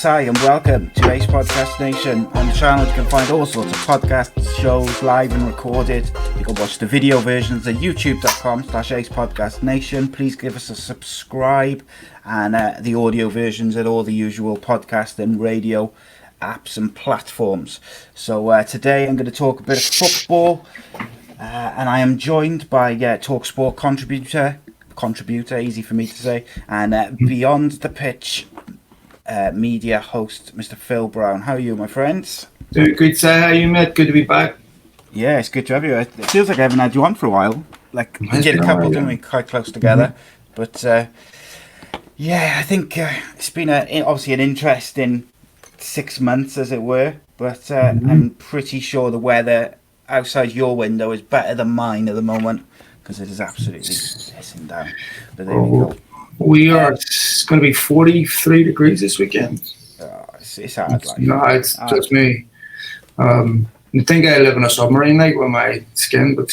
Yes, hi, and welcome to Ace Podcast Nation. On the channel, you can find all sorts of podcasts, shows, live and recorded. You can watch the video versions at youtube.com/Ace Podcast Nation. Please give us a subscribe, and the audio versions at all the usual podcast and radio apps and platforms. So today I'm going to talk a bit of football, and I am joined by TalkSPORT contributor, easy for me to say, and Beyond the Pitch media host, Mr. Phil Brown. How are you, my friends? Good to say. How are you, mate? Good to be back. Yeah, it's good to have you. It feels like I haven't had you on for a while. Like, we did a couple, didn't we? Quite close together. But, yeah, I think it's been obviously an interesting 6 months, as it were. But I'm pretty sure the weather outside your window is better than mine at the moment, because it is absolutely pissing down. But there we go. We are. It's going to be 43 degrees this weekend. It's hard life. No, it's just me. You think I live in a submarine, like, with my skin, but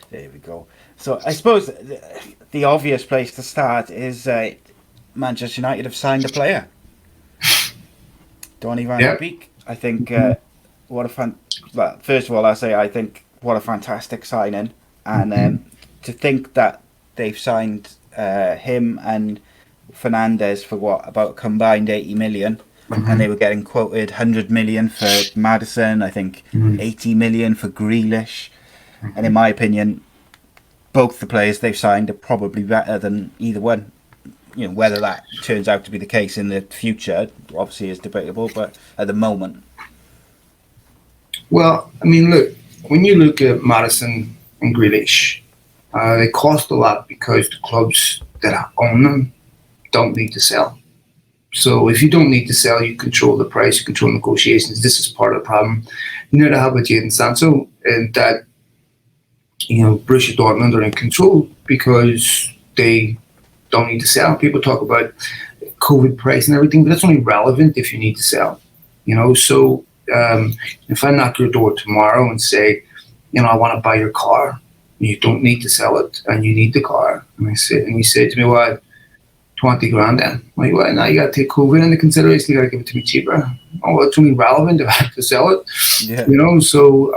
there we go. So I suppose the obvious place to start is Manchester United have signed a player, Donny van de Beek. I think first of all, I think what a fantastic signing, and to think that they've signed him and Fernandes for about a combined 80 million, and they were getting quoted 100 million for Maddison, I think 80 million for Grealish, and in my opinion both the players they've signed are probably better than either one. You know, whether that turns out to be the case in the future obviously is debatable, but at the moment, well, I mean, look, when you look at Maddison and Grealish, they cost a lot because the clubs that own them don't need to sell. So if you don't need to sell, you control the price, you control negotiations. This is part of the problem. You know, to have with Jadon Sancho, and that, you know, Borussia Dortmund are in control because they don't need to sell. People talk about COVID price and everything, but that's only relevant if you need to sell. You know, so if I knock your door tomorrow and say, you know, I want to buy your car, you don't need to sell it, and you need the car. And you say to me, well, 20 grand then. I'm like, well, now you got to take COVID into consideration. You got to give it to me cheaper. Oh, well, it's only relevant if I have to sell it. Yeah. You know, so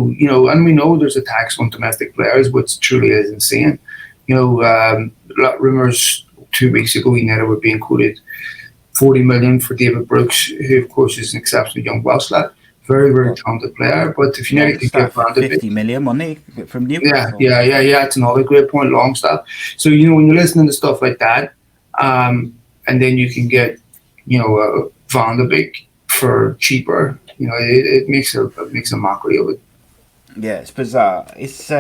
you know, and we know there's a tax on domestic players, which truly is insane. You know, rumours 2 weeks ago, United were being quoted 40 million for David Brooks, who of course is an exceptionally young Welsh lad. Very, very talented player, but if you need to get around 50 million money from Newcastle. Yeah, it's another great point, Longstaff. So, you know, when you're listening to stuff like that, and then you can get, you know, Van de Beek for cheaper, you know, it makes a mockery of it. Yeah, it's bizarre. It's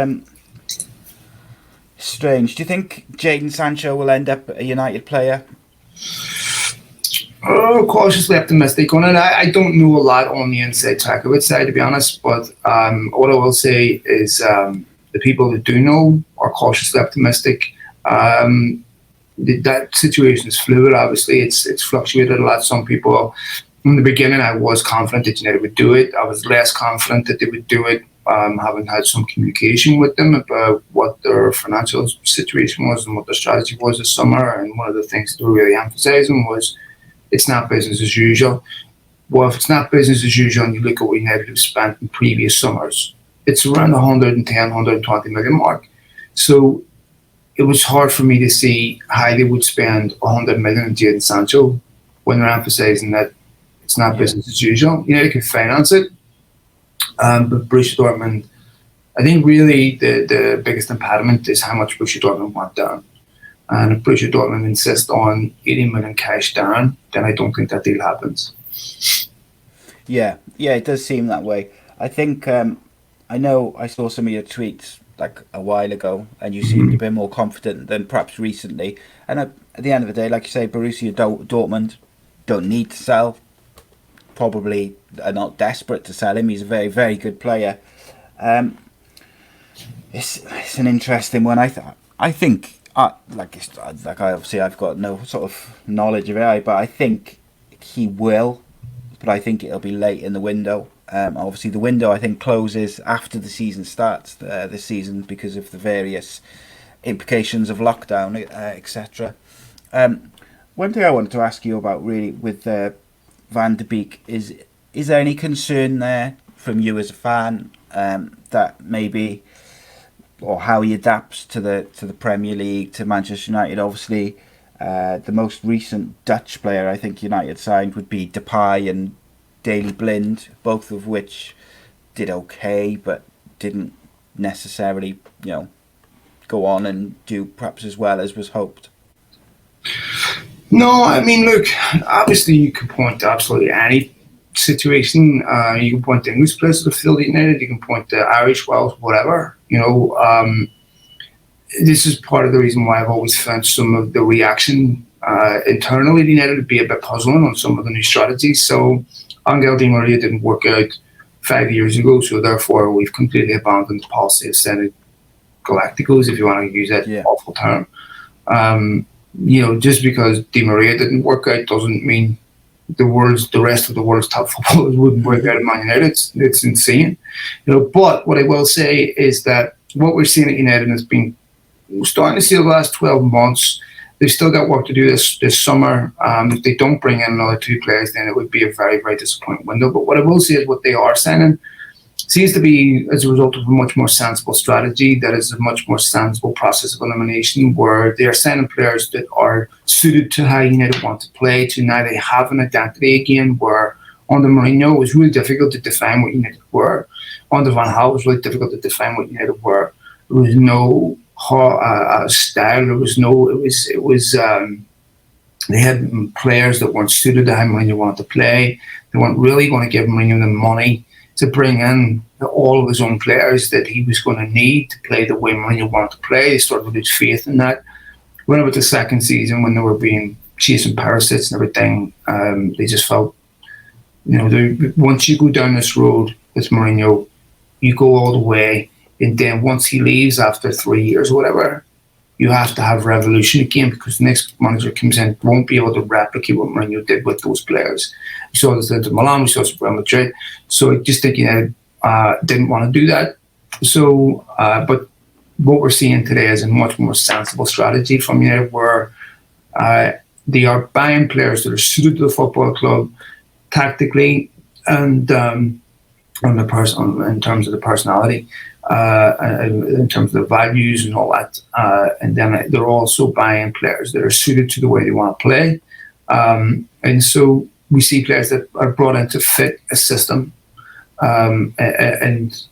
strange. Do you think Jadon Sancho will end up a United player? Cautiously optimistic on it. I don't know a lot on the inside Takovic side, to be honest, but what I will say is the people that do know are cautiously optimistic. That situation is fluid, obviously. It's fluctuated a lot. Some people, in the beginning, I was confident that United would do it. I was less confident that they would do it, having had some communication with them about what their financial situation was and what their strategy was this summer. And one of the things they were really emphasizing was, it's not business as usual. Well, if it's not business as usual and you look at what United have spent in previous summers, it's around the 110, 120 million mark. So it was hard for me to see how they would spend 100 million on Jadon Sancho when they're emphasising that it's not business as usual. United can finance it, but Borussia Dortmund, I think really the biggest impediment is how much Borussia Dortmund want down. And if Borussia Dortmund insist on 80 million cash down, then I don't think that deal happens. Yeah, it does seem that way. I think, I know I saw some of your tweets like a while ago, and you seemed a bit more confident than perhaps recently. And at the end of the day, like you say, Borussia Dortmund don't need to sell. Probably are not desperate to sell him. He's a very, very good player. It's an interesting one. I think. I've got no sort of knowledge of it, but I think he will. But I think it'll be late in the window. Obviously, the window I think closes after the season starts this season because of the various implications of lockdown, etc. One thing I wanted to ask you about really with Van de Beek is there any concern there from you as a fan that maybe, or how he adapts to the Premier League, to Manchester United? Obviously, the most recent Dutch player I think United signed would be Depay and Daley Blind, both of which did okay, but didn't necessarily, go on and do perhaps as well as was hoped. No, I mean, look, obviously you can point to absolutely any situation. You can point to English players that have failed at United. You can point to Irish, Welsh, whatever. This is part of the reason why I've always found some of the reaction internally at United to be a bit puzzling on some of the new strategies. So Angel Di Maria didn't work out 5 years ago, so therefore we've completely abandoned the policy of sending Galacticos, if you want to use that awful term. Just because Di Maria didn't work out doesn't mean the rest of the world's top footballers wouldn't work out at Man United. It's insane. But what I will say is that what we're seeing at United has been starting to see the last 12 months. They've still got work to do this summer. If they don't bring in another 2 players, then it would be a very, very disappointing window. But what I will say is what they are signing seems to be as a result of a much more sensible strategy. That is a much more sensible process of elimination, where they are signing players that are suited to how United want to play. To now they have an identity again, where under Mourinho it was really difficult to define what United were. Under Van Gaal it was really difficult to define what United were. There was no style. There was no. It was. They had players that weren't suited to how Mourinho wanted to play. They weren't really going to give Mourinho the money to bring in all of his own players that he was going to need to play the way Mourinho wanted to play. They started to lose faith in that. When about the second season, when they were being chasing parasites and everything, they just felt, once you go down this road with Mourinho, you go all the way, and then once he leaves after 3 years or whatever, you have to have revolution again, because the next manager comes in won't be able to replicate what Mourinho did with those players. We saw this at Milan, we saw this at Real Madrid. So I just think United didn't want to do that. So, but what we're seeing today is a much more sensible strategy from United, where they are buying players that are suited to the football club tactically and in terms of the personality. In terms of the values and all that, and then they're also buying players that are suited to the way they want to play, and so we see players that are brought in to fit a system, and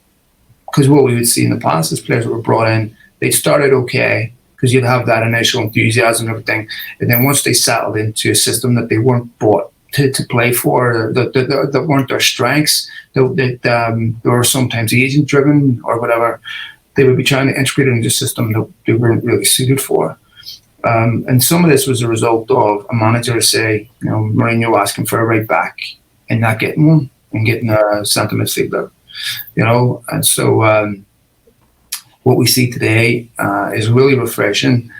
because what we would see in the past is players that were brought in, they started okay because you'd have that initial enthusiasm and everything, and then once they settled into a system that they weren't bought to play for, that weren't their strengths, that were sometimes agent driven or whatever, they would be trying to integrate it into a system that they weren't really suited for. And some of this was a result of a manager, say, Mourinho asking for a right back and not getting one, and getting a centre midfielder, and so what we see today is really refreshing.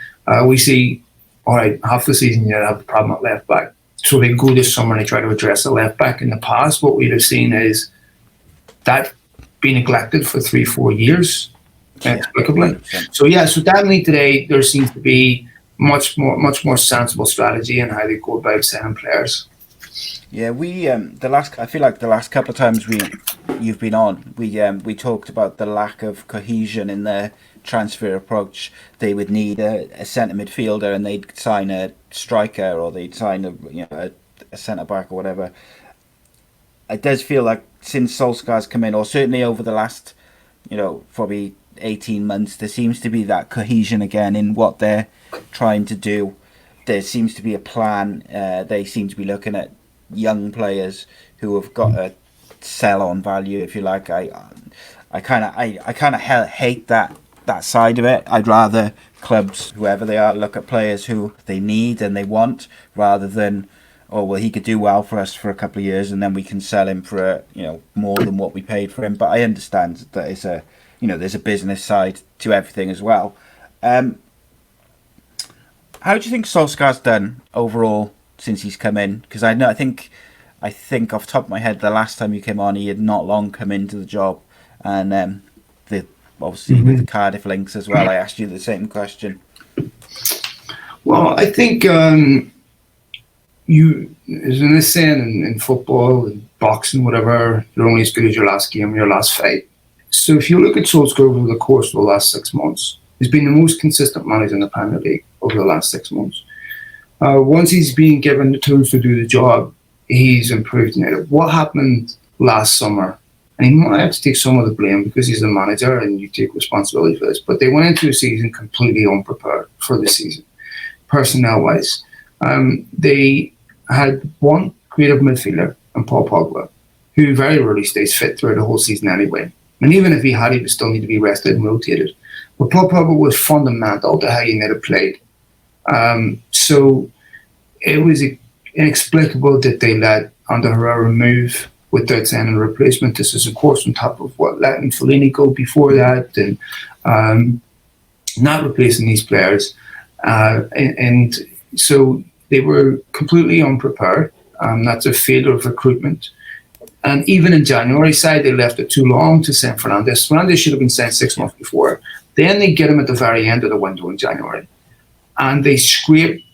We see, all right, half the season you have a problem at left back. So they go this summer and they try to address the left back. In the past, what we'd have seen is that being neglected for 3-4 years, inexplicably. So definitely today there seems to be much more sensible strategy in how they go about signing players. Yeah, I feel like the last couple of times you've been on, we talked about the lack of cohesion in their transfer approach. They would need a centre midfielder, and they'd sign a striker, or they'd sign a centre back or whatever. It does feel like since Solskjaer's come in, or certainly over the last, probably 18 months, there seems to be that cohesion again in what they're trying to do. There seems to be a plan. They seem to be looking at young players who have got a sell-on value, if you like. I kind of hate that side of it. I'd rather clubs, whoever they are, look at players who they need and they want, rather than, oh well, he could do well for us for a couple of years and then we can sell him for more than what we paid for him. But I understand that it's there's a business side to everything as well. How do you think Solskjaer's done overall since he's come in? Because I think off the top of my head, the last time you came on, he had not long come into the job, and obviously with the Cardiff links as well, I asked you the same question. Well, I think there's this saying in football, in boxing, whatever, you're only as good as your last game, your last fight. So if you look at Solskjaer over the course of the last 6 months, he's been the most consistent manager in the Premier League over the last 6 months. Once he's been given the tools to do the job, he's improved in it. What happened last summer, and he might have to take some of the blame because he's the manager and you take responsibility for this, but they went into the season completely unprepared for the season, personnel-wise. They had one creative midfielder in Paul Pogba, who very rarely stays fit throughout the whole season anyway. And even if he had, he would still need to be rested and rotated. But Paul Pogba was fundamental to how United played. So it was inexplicable that they let Ander Herrera move without sending a replacement. This is, of course, on top of what letting Fellaini go before that and not replacing these players. And so they were completely unprepared. That's a failure of recruitment. And even in January side, they left it too long to send Fernandes. Fernandes should have been sent 6 months before. Then they get him at the very end of the window in January. And they scrape,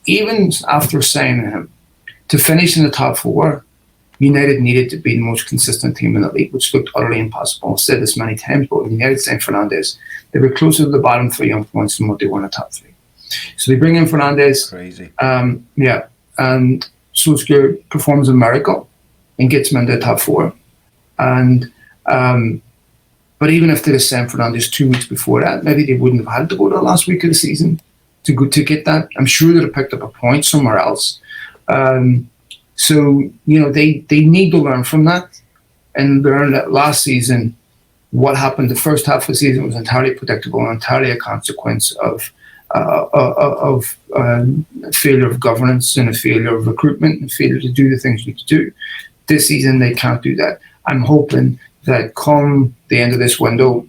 even after signing him, to finish in the top four, United needed to be the most consistent team in the league, which looked utterly impossible. I've said this many times, but when United signed Fernandes, they were closer to the bottom three on points than what they were in the top three. So they bring in Fernandes. Crazy. And Solskjaer performs a miracle and gets him into the top four. And but even if they'd have sent Fernandes 2 weeks before that, maybe they wouldn't have had to go to the last week of the season to get that. I'm sure they'd have picked up a point somewhere else. So they need to learn from that and learn that last season, what happened the first half of the season was entirely predictable and entirely a consequence of failure of governance and a failure of recruitment and failure to do the things you need to do. This season, they can't do that. I'm hoping that come the end of this window,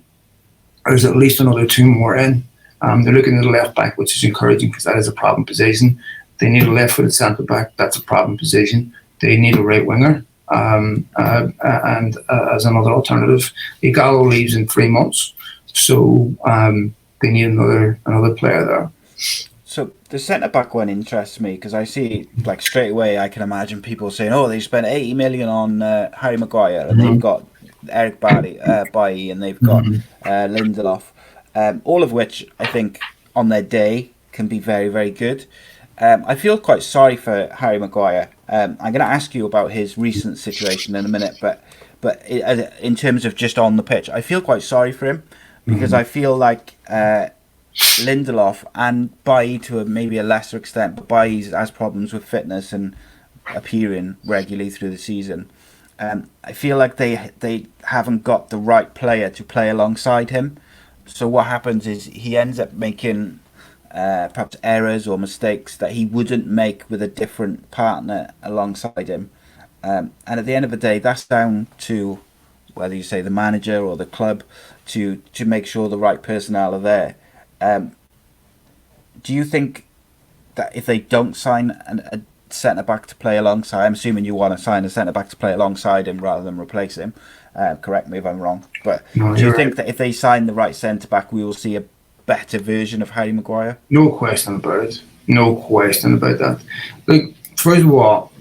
there's at least another 2 more in. They're looking at the left back, which is encouraging because that is a problem position. They need a left-footed centre back. That's a problem position. They need a right winger, and as another alternative, Igalo leaves in 3 months, so they need another player there. So the centre back one interests me because I see straight away I can imagine people saying, "Oh, they spent 80 million on Harry Maguire and they've got Eric Bailly and they've got Lindelof, all of which I think on their day can be very, very good." I feel quite sorry for Harry Maguire. I'm going to ask you about his recent situation in a minute, but in terms of just on the pitch, I feel quite sorry for him because I feel like Lindelof and Bailly to maybe a lesser extent, but Bailly has problems with fitness and appearing regularly through the season. I feel like they haven't got the right player to play alongside him. So what happens is he ends up making perhaps errors or mistakes that he wouldn't make with a different partner alongside him. And at the end of the day, that's down to whether you say the manager or the club to make sure the right personnel are there. Do you think that if they don't sign a centre-back to play alongside, I'm assuming you want to sign a centre-back to play alongside him rather than replace him, correct me if I'm wrong, but do you think that if they sign the right centre-back, we will see a better version of Harry Maguire? No question about it. No question about that. First of all,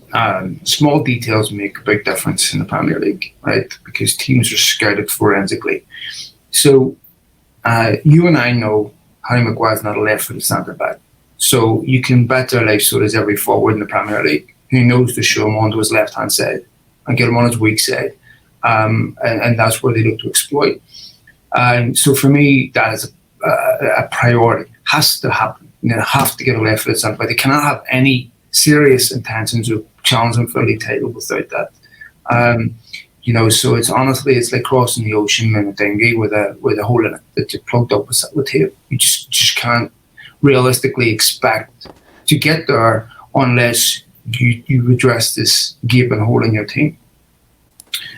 small details make a big difference in the Premier League, right? Because teams are scouted forensically. So you and I know Harry Maguire's not a left-footed centre-back. So you can bet their life so does every forward in the Premier League who knows to show him onto his left-hand side and get him on his weak side. And that's where they look to exploit. So for me, that is a priority. Has to happen. They have to get a left-footed centre-back. They cannot have any serious intentions of challenging for the league title without that. So it's like crossing the ocean in a dinghy with a hole in it that you're plugged up with tape. You just can't realistically expect to get there unless you address this gaping hole in your team.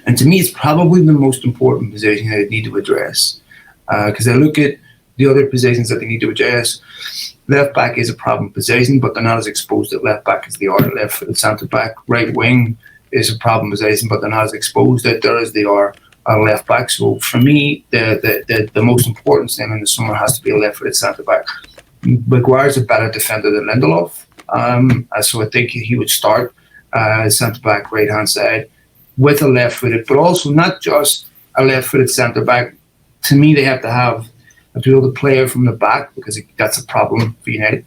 And to me, it's probably the most important position that they need to address. Because I look at the other positions that they need to address. Left back is a problem position, but they're not as exposed at left back as they are at left-footed centre back. Right wing is a problem position, but they're not as exposed out there as they are at left back. So for me, the most important thing in the summer has to be a left-footed centre back. Maguire's a better defender than Lindelof, So I think he would start centre back, right hand side, with a left footed, but also not just a left footed centre back. To me, they have to be able to play out from the back, because that's a problem for United.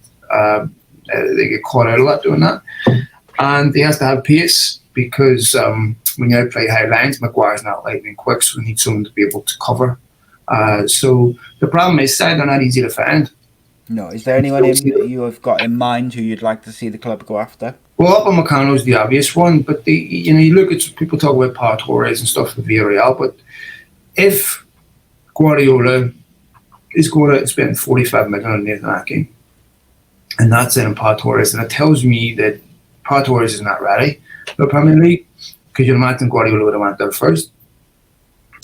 They get caught out a lot doing that. And he has to have pace, because when you play high lines, Maguire's not lightning quick, so we need someone to be able to cover. So the problem is, they're not easy to find. No, is there anyone you have got in mind who you'd like to see the club go after? Well, Upamecano is the obvious one, but you look at, people talk about Pau Torres and stuff for Villarreal, but if Guardiola is going to spend 45 million on Nathan Ake, and that's in Pau Torres, and it tells me that Pau Torres is not ready for the Premier League, because you'd imagine Guardiola would have went there first.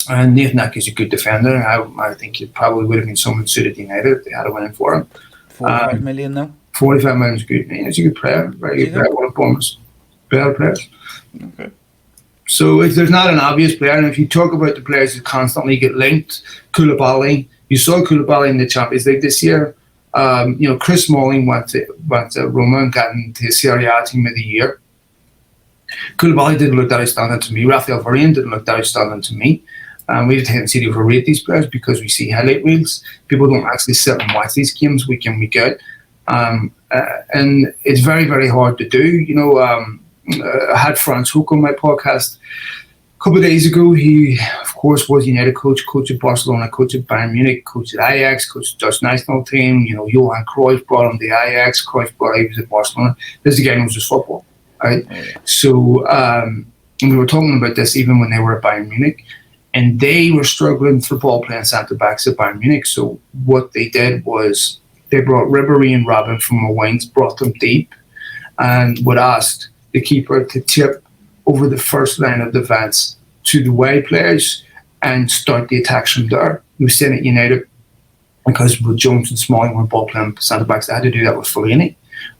And Nathan Ake is a good defender. I think he probably would have been someone suited United if they had a win for him. 45 million though? 45 million is good. He's a good player, very good player, one of Bournemouth's better players. Okay. So if there's not an obvious player, and if you talk about the players that constantly get linked, Koulibaly, you saw Koulibaly in the Champions League this year. Chris Smalling went to Roma and got into the Serie A team of the year. Koulibaly didn't look that outstanding to me. Rafael Varane didn't look that outstanding to me. We have a tendency to overrate these players because we see highlight reels. People don't actually sit and watch these games week in, week out. And it's very, very hard to do. I had Franz Hoek on my podcast a couple of days ago. He, of course, was United coach at Barcelona, coach at Bayern Munich, coach at Ajax, coach at the Dutch national team. Johan Cruyff brought him to Ajax. Cruyff brought him to Barcelona. This guy knows his football, right? Oh, yeah. So we were talking about this even when they were at Bayern Munich. And they were struggling for ball playing centre backs at Bayern Munich. So what they did was they brought Ribéry and Robin from the wings, brought them deep, and would ask the keeper to tip over the first line of defence to the wide players and start the attacks from there. We were saying at United, because with Jones and Smalling were ball playing centre backs, they had to do that with Fellaini,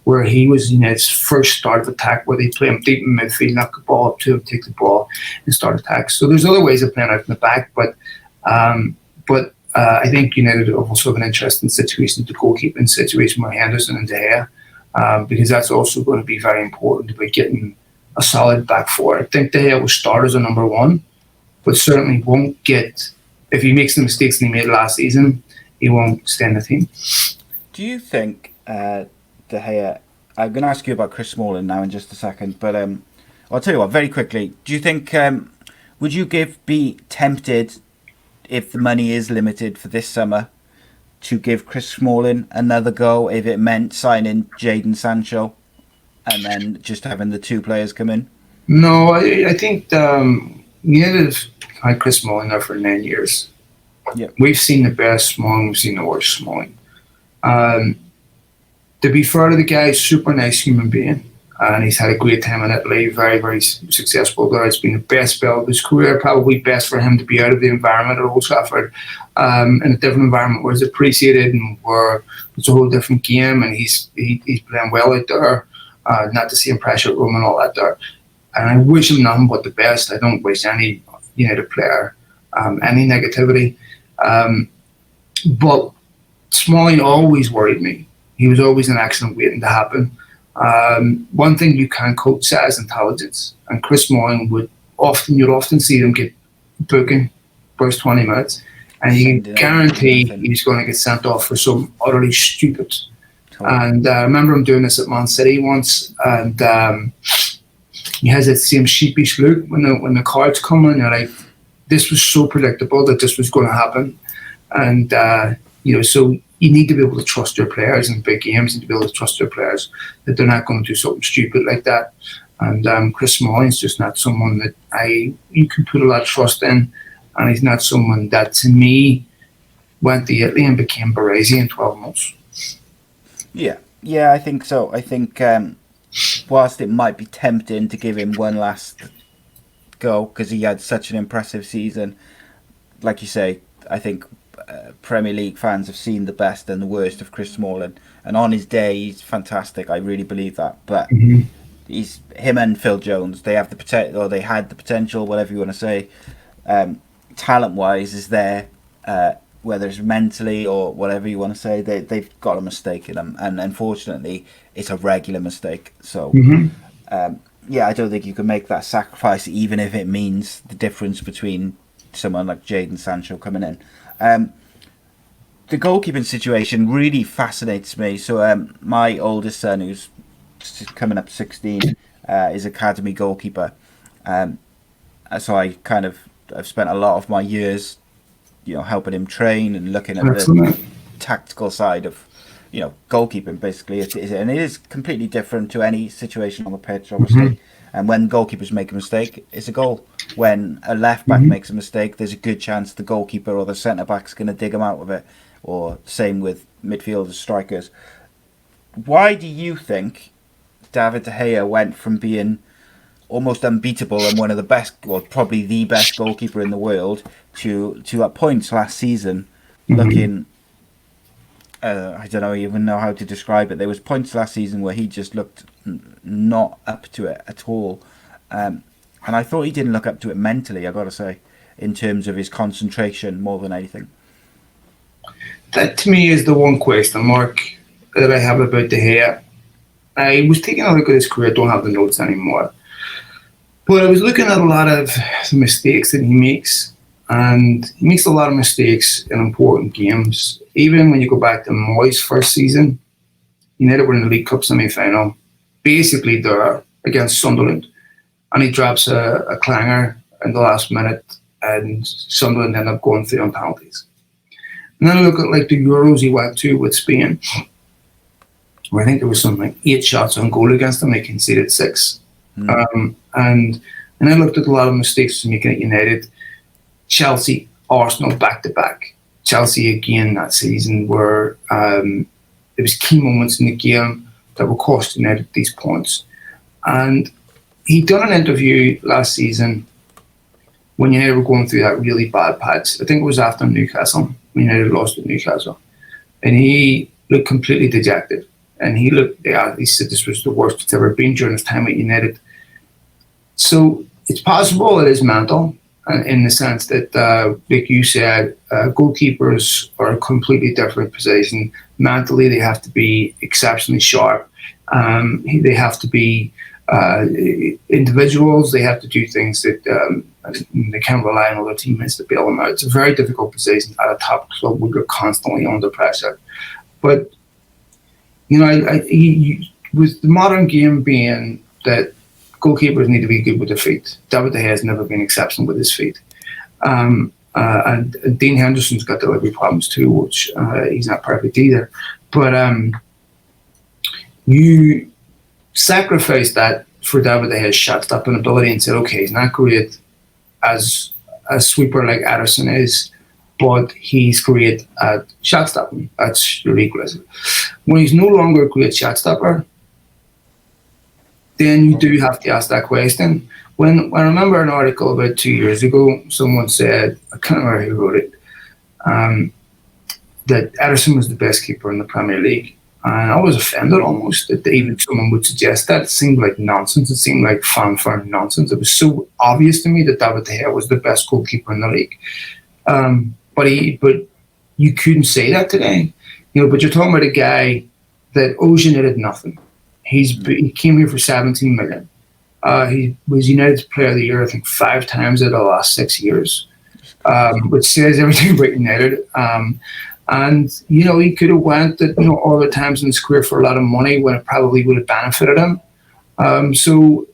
where he was United's first start of attack, where they play him deep in midfield, knock the ball up to him, take the ball, and start attacks. So there's other ways of playing out in the back, but I think United have also have an interesting situation, the goalkeeping situation with Henderson and De Gea, because that's also going to be very important about getting a solid back four. I think De Gea will start as a number one, but certainly won't get, if he makes the mistakes that he made last season, he won't stay in the team. Do you think De Gea, I'm going to ask you about Chris Smalling now in just a second, but I'll tell you what, very quickly, do you think, would you be tempted, if the money is limited for this summer, to give Chris Smalling another go if it meant signing Jadon Sancho and then just having the two players come in? No, I think United have had Chris Smalling there for 9 years. Yep. We've seen the best Smalling, we've seen the worst Smalling. To be fair to the guy, he's a super nice human being, and he's had a great time in Italy, very, very successful there. It's been the best spell of his career, probably best for him to be out of the environment at Old Trafford, in a different environment where it's appreciated and where it's a whole different game, and he's playing well out there, not the same pressure at Rome and all that there. And I wish him nothing but the best. I don't wish any United player any negativity. But Smalling always worried me. He was always an accident waiting to happen. One thing you can coach that is intelligence. And Chris Smalling you'd often see him get booking first 20 minutes, and you can guarantee he's going to get sent off for something utterly stupid. And I remember him doing this at Man City once, and he has that same sheepish look when the cards come in. You're like, this was so predictable that this was going to happen. And so you need to be able to trust your players in big games, and to be able to trust your players that they're not going to do something stupid like that. And Chris Smalling's just not someone that you can put a lot of trust in, and he's not someone that, to me, went to Italy and became Baresi in 12 months. Yeah, I think so. I think whilst it might be tempting to give him one last go because he had such an impressive season, like you say, I think Premier League fans have seen the best and the worst of Chris Smalling, and on his day he's fantastic. I really believe that. But he's him and Phil Jones. They have the potential, or they had the potential, whatever you want to say. Talent-wise, is there. whether it's mentally or whatever you want to say, they've got a mistake in them, and unfortunately, it's a regular mistake. So, yeah, I don't think you can make that sacrifice, even if it means the difference between someone like Jadon Sancho coming in. The goalkeeping situation really fascinates me. So, my oldest son, who's coming up 16, is academy goalkeeper. So I've spent a lot of my years, helping him train and looking at the tactical side of, goalkeeping. Basically, and it is completely different to any situation on the pitch, obviously. And when goalkeepers make a mistake, it's a goal. When a left back makes a mistake, there's a good chance the goalkeeper or the centre back's going to dig him out of it. Or same with midfielders, strikers. Why do you think David De Gea went from being almost unbeatable and one of the best, well, probably the best goalkeeper in the world, to at points last season looking, I don't even know how to describe it. There was points last season where he just looked not up to it at all. And I thought he didn't look up to it mentally, I got to say, in terms of his concentration more than anything. That to me is the one question mark that I have about De Gea. I was taking a look at his career, I don't have the notes anymore. But I was looking at a lot of the mistakes that he makes, and he makes a lot of mistakes in important games. Even when you go back to Moyes' first season, United were in the League Cup semi-final, basically there against Sunderland, and he drops a clanger in the last minute, and Sunderland end up going through on penalties. And then I look at like the Euros he went to with Spain, where I think there was something like 8 shots on goal against them, they conceded 6. And I looked at a lot of mistakes he was making at United. Chelsea, Arsenal back-to-back. Chelsea again that season where there was key moments in the game that were costing United these points. And he'd done an interview last season when United were going through that really bad patch. I think it was after Newcastle, when United lost to Newcastle. And he looked completely dejected. And he said this was the worst it's ever been during his time at United. So it's possible it is mental, in the sense that, like you said, goalkeepers are a completely different position. Mentally, they have to be exceptionally sharp. They have to be individuals. They have to do things that they can't rely on other teammates to bail them out. It's a very difficult position at a top club where you're constantly under pressure. But with the modern game being that goalkeepers need to be good with their feet. David De Gea has never been exceptional with his feet. And Dean Henderson's got delivery problems too, which he's not perfect either. But you sacrifice that for David De Gea's shot-stopping ability and said, okay, he's not great as a sweeper like Ederson is, but he's great at shot-stopping. That's ridiculous. When he's no longer a great shot-stopper, then you do have to ask that question. When I remember an article about 2 years ago, someone said, I can't remember who wrote it, that Ederson was the best keeper in the Premier League. And I was offended almost that even someone would suggest that. It seemed like nonsense. It seemed like fanfare nonsense. It was so obvious to me that David De Gea was the best goalkeeper in the league. But you couldn't say that today. But you're talking about a guy that owes United nothing. He came here for 17 million. He was United's Player of the Year, I think, 5 times in the last 6 years, which says everything about United. And he could have went at all the times in his career for a lot of money when it probably would have benefited him. So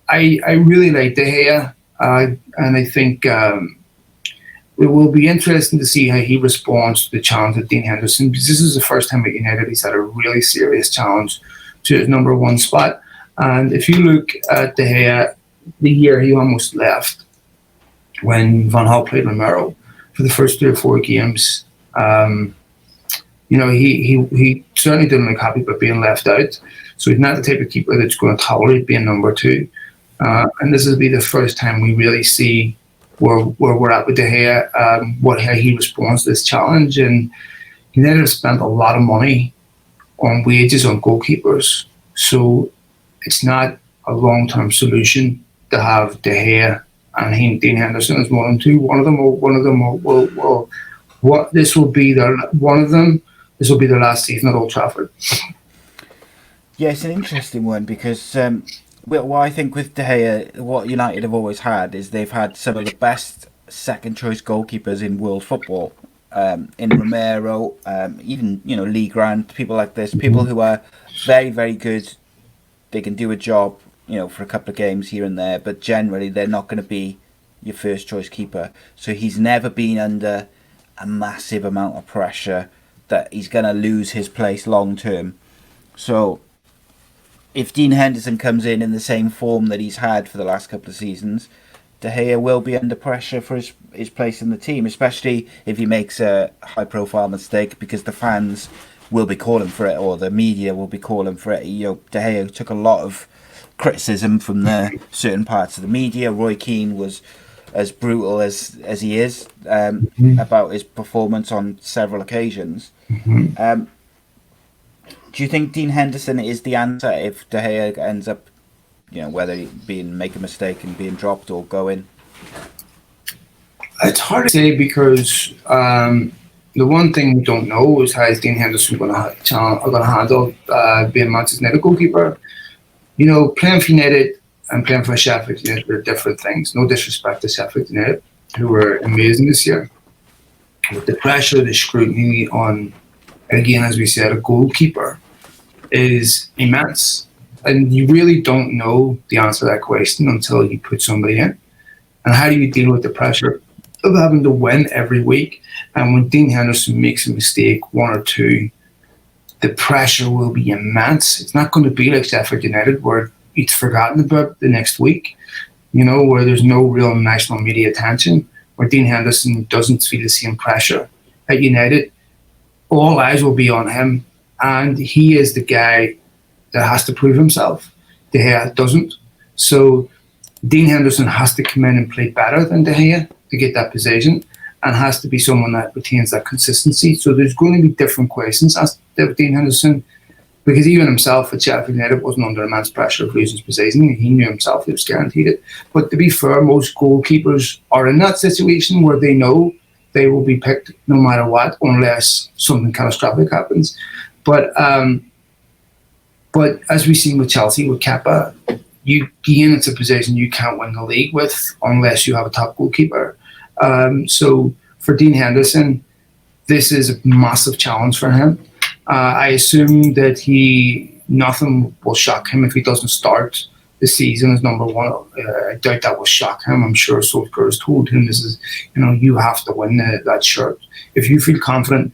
I really like De Gea, and I think it will be interesting to see how he responds to the challenge of Dean Henderson, because this is the first time at United he's had a really serious challenge to his number 1 spot. And if you look at De Gea, the year he almost left, when Van Gaal played Romero for the first 3 or 4 games, he certainly didn't look happy about being left out. So he's not the type of keeper that's going to tolerate being number 2. And this will be the first time we really see where we're at with De Gea, how he responds to this challenge. And United have spent a lot of money on wages on goalkeepers, so it's not a long-term solution to have De Gea and Dean Henderson as 1 and 2. One of them will This will be one of them. This will be their last season at Old Trafford. Yeah, it's an interesting one because what I think with De Gea, what United have always had is they've had some of the best second choice goalkeepers in world football. In Romero, even Lee Grant, people like this, people who are very, very good. They can do a job, for a couple of games here and there, but generally they're not going to be your first choice keeper. So he's never been under a massive amount of pressure that he's going to lose his place long term. So if Dean Henderson comes in the same form that he's had for the last couple of seasons, De Gea will be under pressure for his place in the team, especially if he makes a high-profile mistake, because the fans will be calling for it, or the media will be calling for it. De Gea took a lot of criticism from certain parts of the media. Roy Keane was as brutal as he is about his performance on several occasions. Do you think Dean Henderson is the answer if De Gea ends up, whether he make a mistake and being dropped or going? It's hard to say because the one thing we don't know is how is Dean Henderson going to handle being Manchester United goalkeeper. Playing for United and playing for Sheffield United are different things. No disrespect to Sheffield United, who were amazing this year. But the pressure, the scrutiny on, again, as we said, a goalkeeper is immense. And you really don't know the answer to that question until you put somebody in. And how do you deal with the pressure of having to win every week? And when Dean Henderson makes a mistake, one or two, the pressure will be immense. It's not going to be like Sheffield United where it's forgotten about the next week, where there's no real national media attention, where Dean Henderson doesn't feel the same pressure. At United, all eyes will be on him, and he is the guy that has to prove himself. De Gea doesn't. So Dean Henderson has to come in and play better than De Gea to get that position, and has to be someone that retains that consistency. So there's going to be different questions asked of Dean Henderson, because even himself at Sheffield United wasn't under immense pressure of losing his position. He knew himself he was guaranteed it. But to be fair, most goalkeepers are in that situation where they know they will be picked no matter what, unless something catastrophic happens. But as we've seen with Chelsea, with Kepa, you gain into a position you can't win the league with unless you have a top goalkeeper. So for Dean Henderson, this is a massive challenge for him. I assume that nothing will shock him if he doesn't start the season as number one. I doubt that will shock him. I'm sure Solskjaer has told him this is, you have to win that shirt. If you feel confident,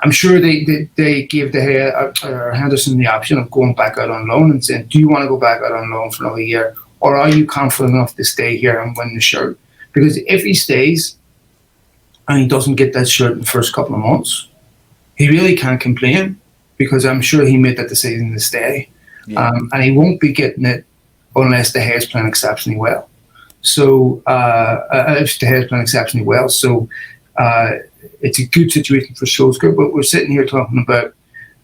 I'm sure they gave De Gea or Henderson the option of going back out on loan and saying, do you want to go back out on loan for another year? Or are you confident enough to stay here and win the shirt? Because if he stays and he doesn't get that shirt in the first couple of months, he really can't complain, because I'm sure he made that decision to stay. Yeah. And he won't be getting it unless De Gea is playing exceptionally well. So, if De Gea is playing exceptionally well. So, it's a good situation for Solskjaer, but we're sitting here talking about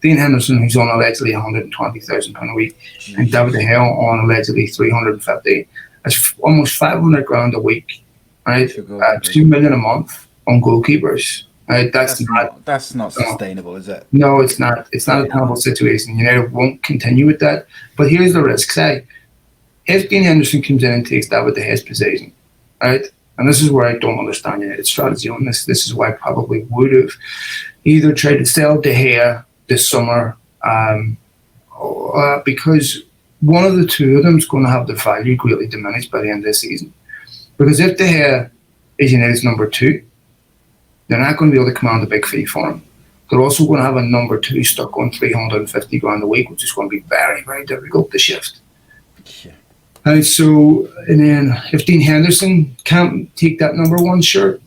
Dean Henderson, who's on allegedly £120,000 a week, and David De Gea on allegedly $350,000. That's almost $500,000 a week, right? 2 million a month on goalkeepers. Right? That's not sustainable, is it? No, it's not. It's not a tenable situation. United won't continue with that. But here's the risk. Say, if Dean Henderson comes in and takes David De Gea's position, right? And this is where I don't understand United's strategy on this. This is why I probably would have either tried to sell De Gea this summer, because one of the two of them is going to have the value greatly diminished by the end of the season. Because if De Gea is United's number two, they're not going to be able to command a big fee for him. They're also going to have a number two stuck on $350,000 a week, which is going to be very, very difficult to shift. Yeah. And then if Dean Henderson can't take that number one shirt,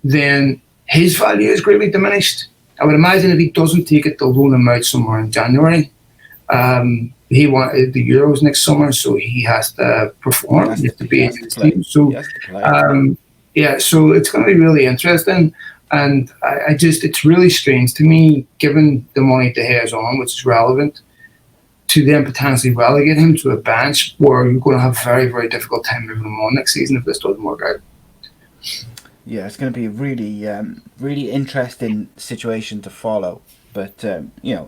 then his value is greatly diminished. I would imagine if he doesn't take it, they'll roll him out somewhere in January. He wanted the Euros next summer, so he has to perform. He has to be in his team. So, so it's going to be really interesting. And it's really strange to me, given the money De Gea is on, which is relevant, to then potentially relegate him to a bench where you're going to have a very, very difficult time moving him on next season if this doesn't work out. Yeah, it's going to be a really interesting situation to follow. But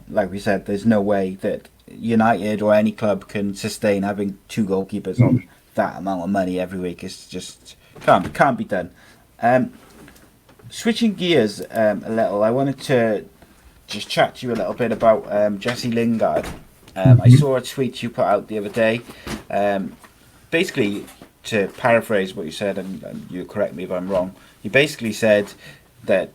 like we said, there's no way that United or any club can sustain having two goalkeepers on that amount of money every week. It's just can't be done. Switching gears a little, I wanted to just chat to you a little bit about Jesse Lingard. I saw a tweet you put out the other day. Basically, to paraphrase what you said, and you correct me if I'm wrong, you basically said that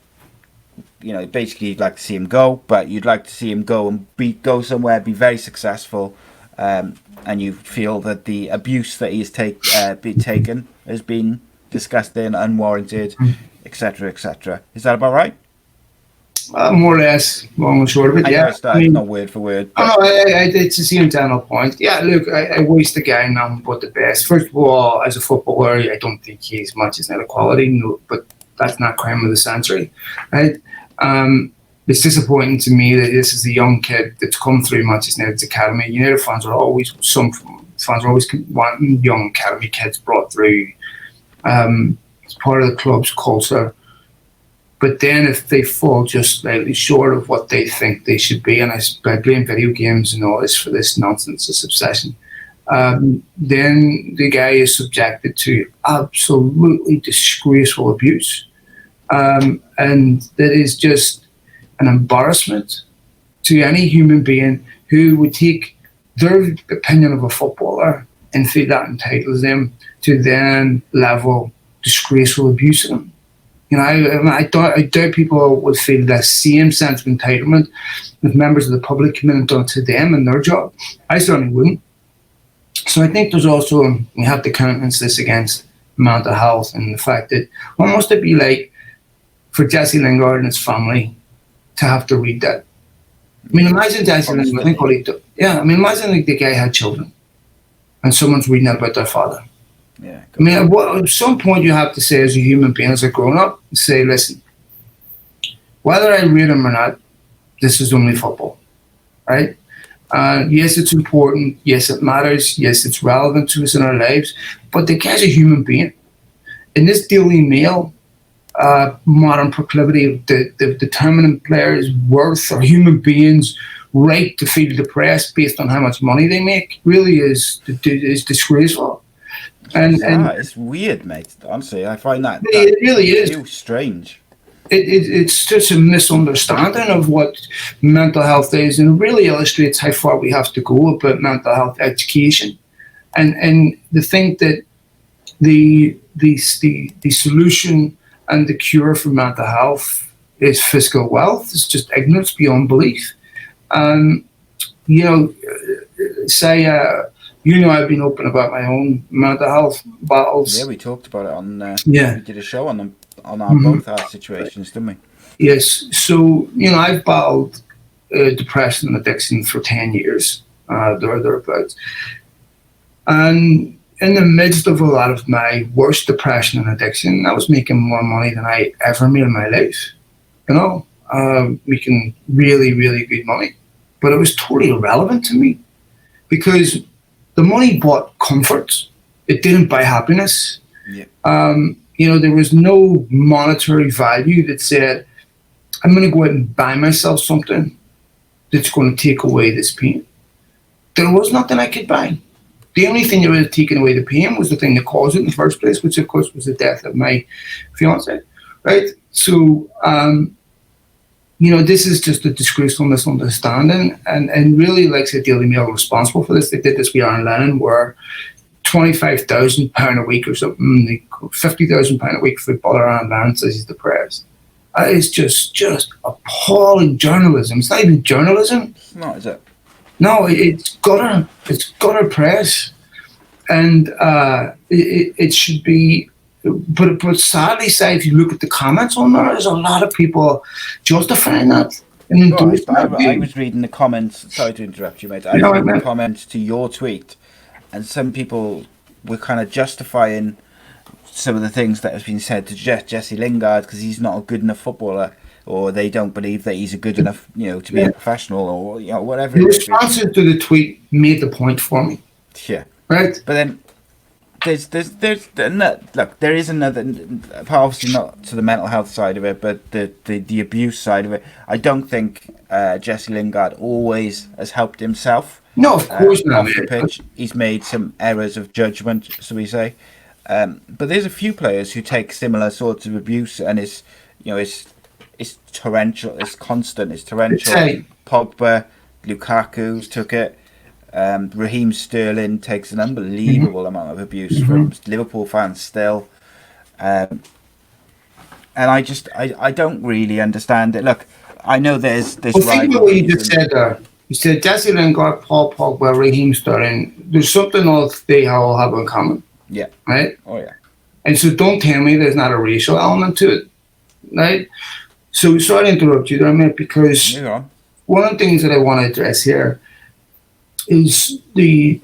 basically you'd like to see him go, but you'd like to see him go and go somewhere, be very successful, and you feel that the abuse that he has been taken has been disgusting, unwarranted, etc., etc. Is that about right? More or less, long and short of it, yeah. I mean, not word for word. But... Oh, no, it's the same general point. Yeah, look, I wish the guy nothing but the best. First of all, as a footballer, I don't think he's much as net quality, no, but that's not crime of the century, right? It's disappointing to me that this is a young kid that's come through Manchester United's academy. United fans are always wanting young academy kids brought through. It's part of the club's culture. But then if they fall just slightly short of what they think they should be, and I blame video games and all this for this nonsense, this obsession, then the guy is subjected to absolutely disgraceful abuse. And that is just an embarrassment to any human being who would take their opinion of a footballer and feel that entitles them to then level disgraceful abuse of them. I doubt people would feel the same sense of entitlement if members of the public come in and done it to them and their job. I certainly wouldn't. So I think there's also, we have to countenance this against mental health and the fact that what must it be like for Jesse Lingard and his family to have to read that? I mean, imagine Jesse Lingard, imagine like the guy had children and someone's reading that about their father. Yeah. I mean, at some point you have to say as a human being, as a grown-up, say, listen, whether I read him or not, this is only football, right? Yes, it's important. Yes, it matters. Yes, it's relevant to us in our lives. But the guy's a human being. In this Daily Mail, modern proclivity of determining players' worth or human beings' right to feel depressed based on how much money they make really is disgraceful. And it's weird, mate. Honestly, I find that it really is strange. It's just a misunderstanding of what mental health is, and it really illustrates how far we have to go about mental health education, and the think that the solution and the cure for mental health is fiscal wealth is just ignorance beyond belief. I've been open about my own mental health battles. Yeah, we talked about it on. We did a show on our both our situations, didn't we? Yes. So I've battled depression and addiction for 10 years, thereabouts, and in the midst of a lot of my worst depression and addiction, I was making more money than I ever made in my life. Making really, really good money, but it was totally irrelevant to me because the money bought comfort. It didn't buy happiness. Yeah. There was no monetary value that said, I'm going to go out and buy myself something that's going to take away this pain. There was nothing I could buy. The only thing that would have taken away the pain was the thing that caused it in the first place, which of course was the death of my fiance. Right? So, this is just a disgraceful misunderstanding, and really, like the Daily Mail are responsible for this. They did this with Aaron Lennon, where £25,000 a week or something, £50,000 a week footballer Aaron Lennon says he's depressed. It's just appalling journalism. It's not even journalism. It's not, is it? No, it's gutter press, and it should be. But sadly, if you look at the comments on there, there's a lot of people justifying that. I was reading the comments. Sorry to interrupt you, mate. I was reading the comments to your tweet, and some people were kind of justifying some of the things that have been said to Jesse Lingard because he's not a good enough footballer, or they don't believe that he's a good enough, to be a professional, or whatever. The responses to the tweet made the point for me. Yeah. Right. But then, look, there is another, obviously not to the mental health side of it, but the abuse side of it. I don't think Jesse Lingard always has helped himself. No, of course not. Off the pitch. He's made some errors of judgment, so we say. But there's a few players who take similar sorts of abuse, and it's torrential, it's constant, it's torrential. Pogba, Lukaku's took it. Raheem Sterling takes an unbelievable amount of abuse from Liverpool fans still. And I don't really understand it. Look, I know there's this. Well, think about what you just said there. You said Jesse Lingard, Paul Pogba, Raheem Sterling. There's something else they all have in common. Yeah. Right? Oh, yeah. And so don't tell me there's not a racial element to it. Right? So sorry to interrupt you there, mate, because one of the things that I want to address here is the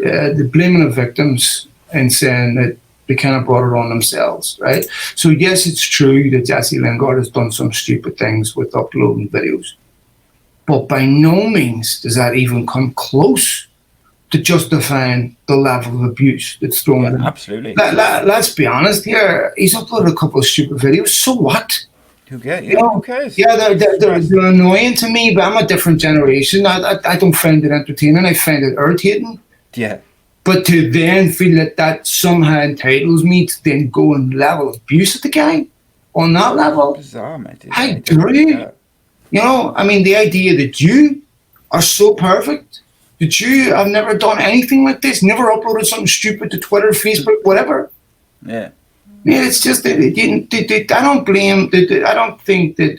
blaming of victims and saying that they kind of brought it on themselves, right? So yes, it's true that Jesse Lingard has done some stupid things with uploading videos, but by no means does that even come close to justifying the level of abuse that's thrown at him. Absolutely. Let's be honest here. He's uploaded a couple of stupid videos. So what? Who cares? Yeah, they're annoying to me, but I'm a different generation. I don't find it entertaining. I find it irritating. Yeah. But to then feel that somehow entitles me to then go and level abuse at the guy on that level. Bizarre, mate. How dare you? You know, I mean, the idea that you are so perfect, that you have never done anything like this, never uploaded something stupid to Twitter, Facebook, whatever. Yeah. Yeah, it's just that I don't blame. I don't think that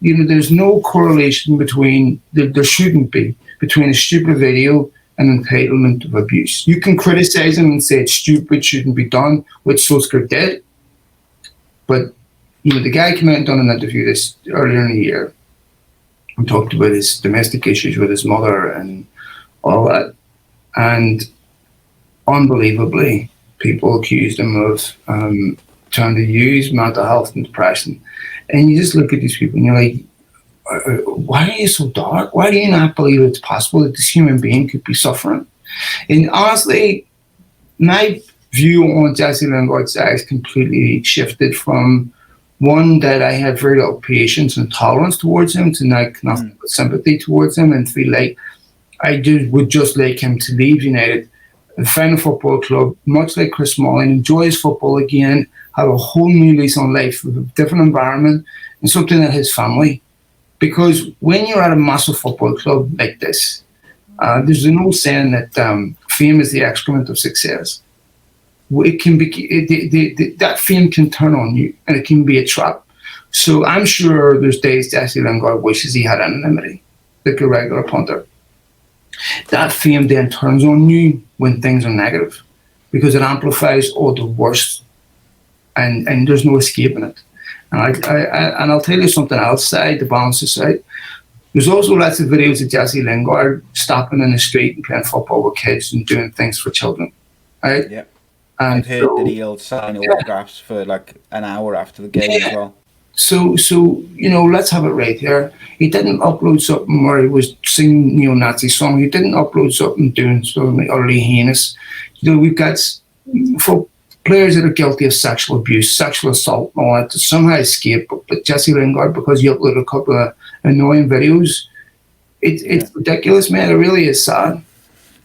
there's no correlation between there shouldn't be between a stupid video and entitlement of abuse. You can criticize him and say it's stupid, shouldn't be done, which Solskjaer did. But the guy came out and done an interview this earlier in the year and talked about his domestic issues with his mother and all that, and unbelievably, people accused him of trying to use mental health and depression. And you just look at these people and you're like, why are you so dark? Why do you not believe it's possible that this human being could be suffering? And honestly, my view on Jesse Lingard's has completely shifted from one that I had very little patience and tolerance towards him to now nothing but sympathy towards him and feel like I would just like him to leave United and find a football club, much like Chris Smalling, enjoy his football again, have a whole new lease on life with a different environment and something that his family. Because when you're at a massive football club like this, there's an old saying that fame is the excrement of success. It can be that fame can turn on you, and it can be a trap. So I'm sure there's days Jesse Lingard wishes he had anonymity, like a regular punter. That fame then turns on you when things are negative, because it amplifies all the worst, and there's no escaping it. And I'll tell you something else, to balance this out. There's also lots of videos of Jesse Lingard stopping in the street and playing football with kids and doing things for children, right? Yeah. I've heard that he'll sign autographs for like an hour after the game as well. So let's have it right here. He didn't upload something where he was singing neo-Nazi song. He didn't upload something doing something utterly heinous. We've got for players that are guilty of sexual abuse, sexual assault, and all that to somehow escape. But Jesse Lingard, because he uploaded a couple of annoying videos, it's ridiculous, man. It really is sad.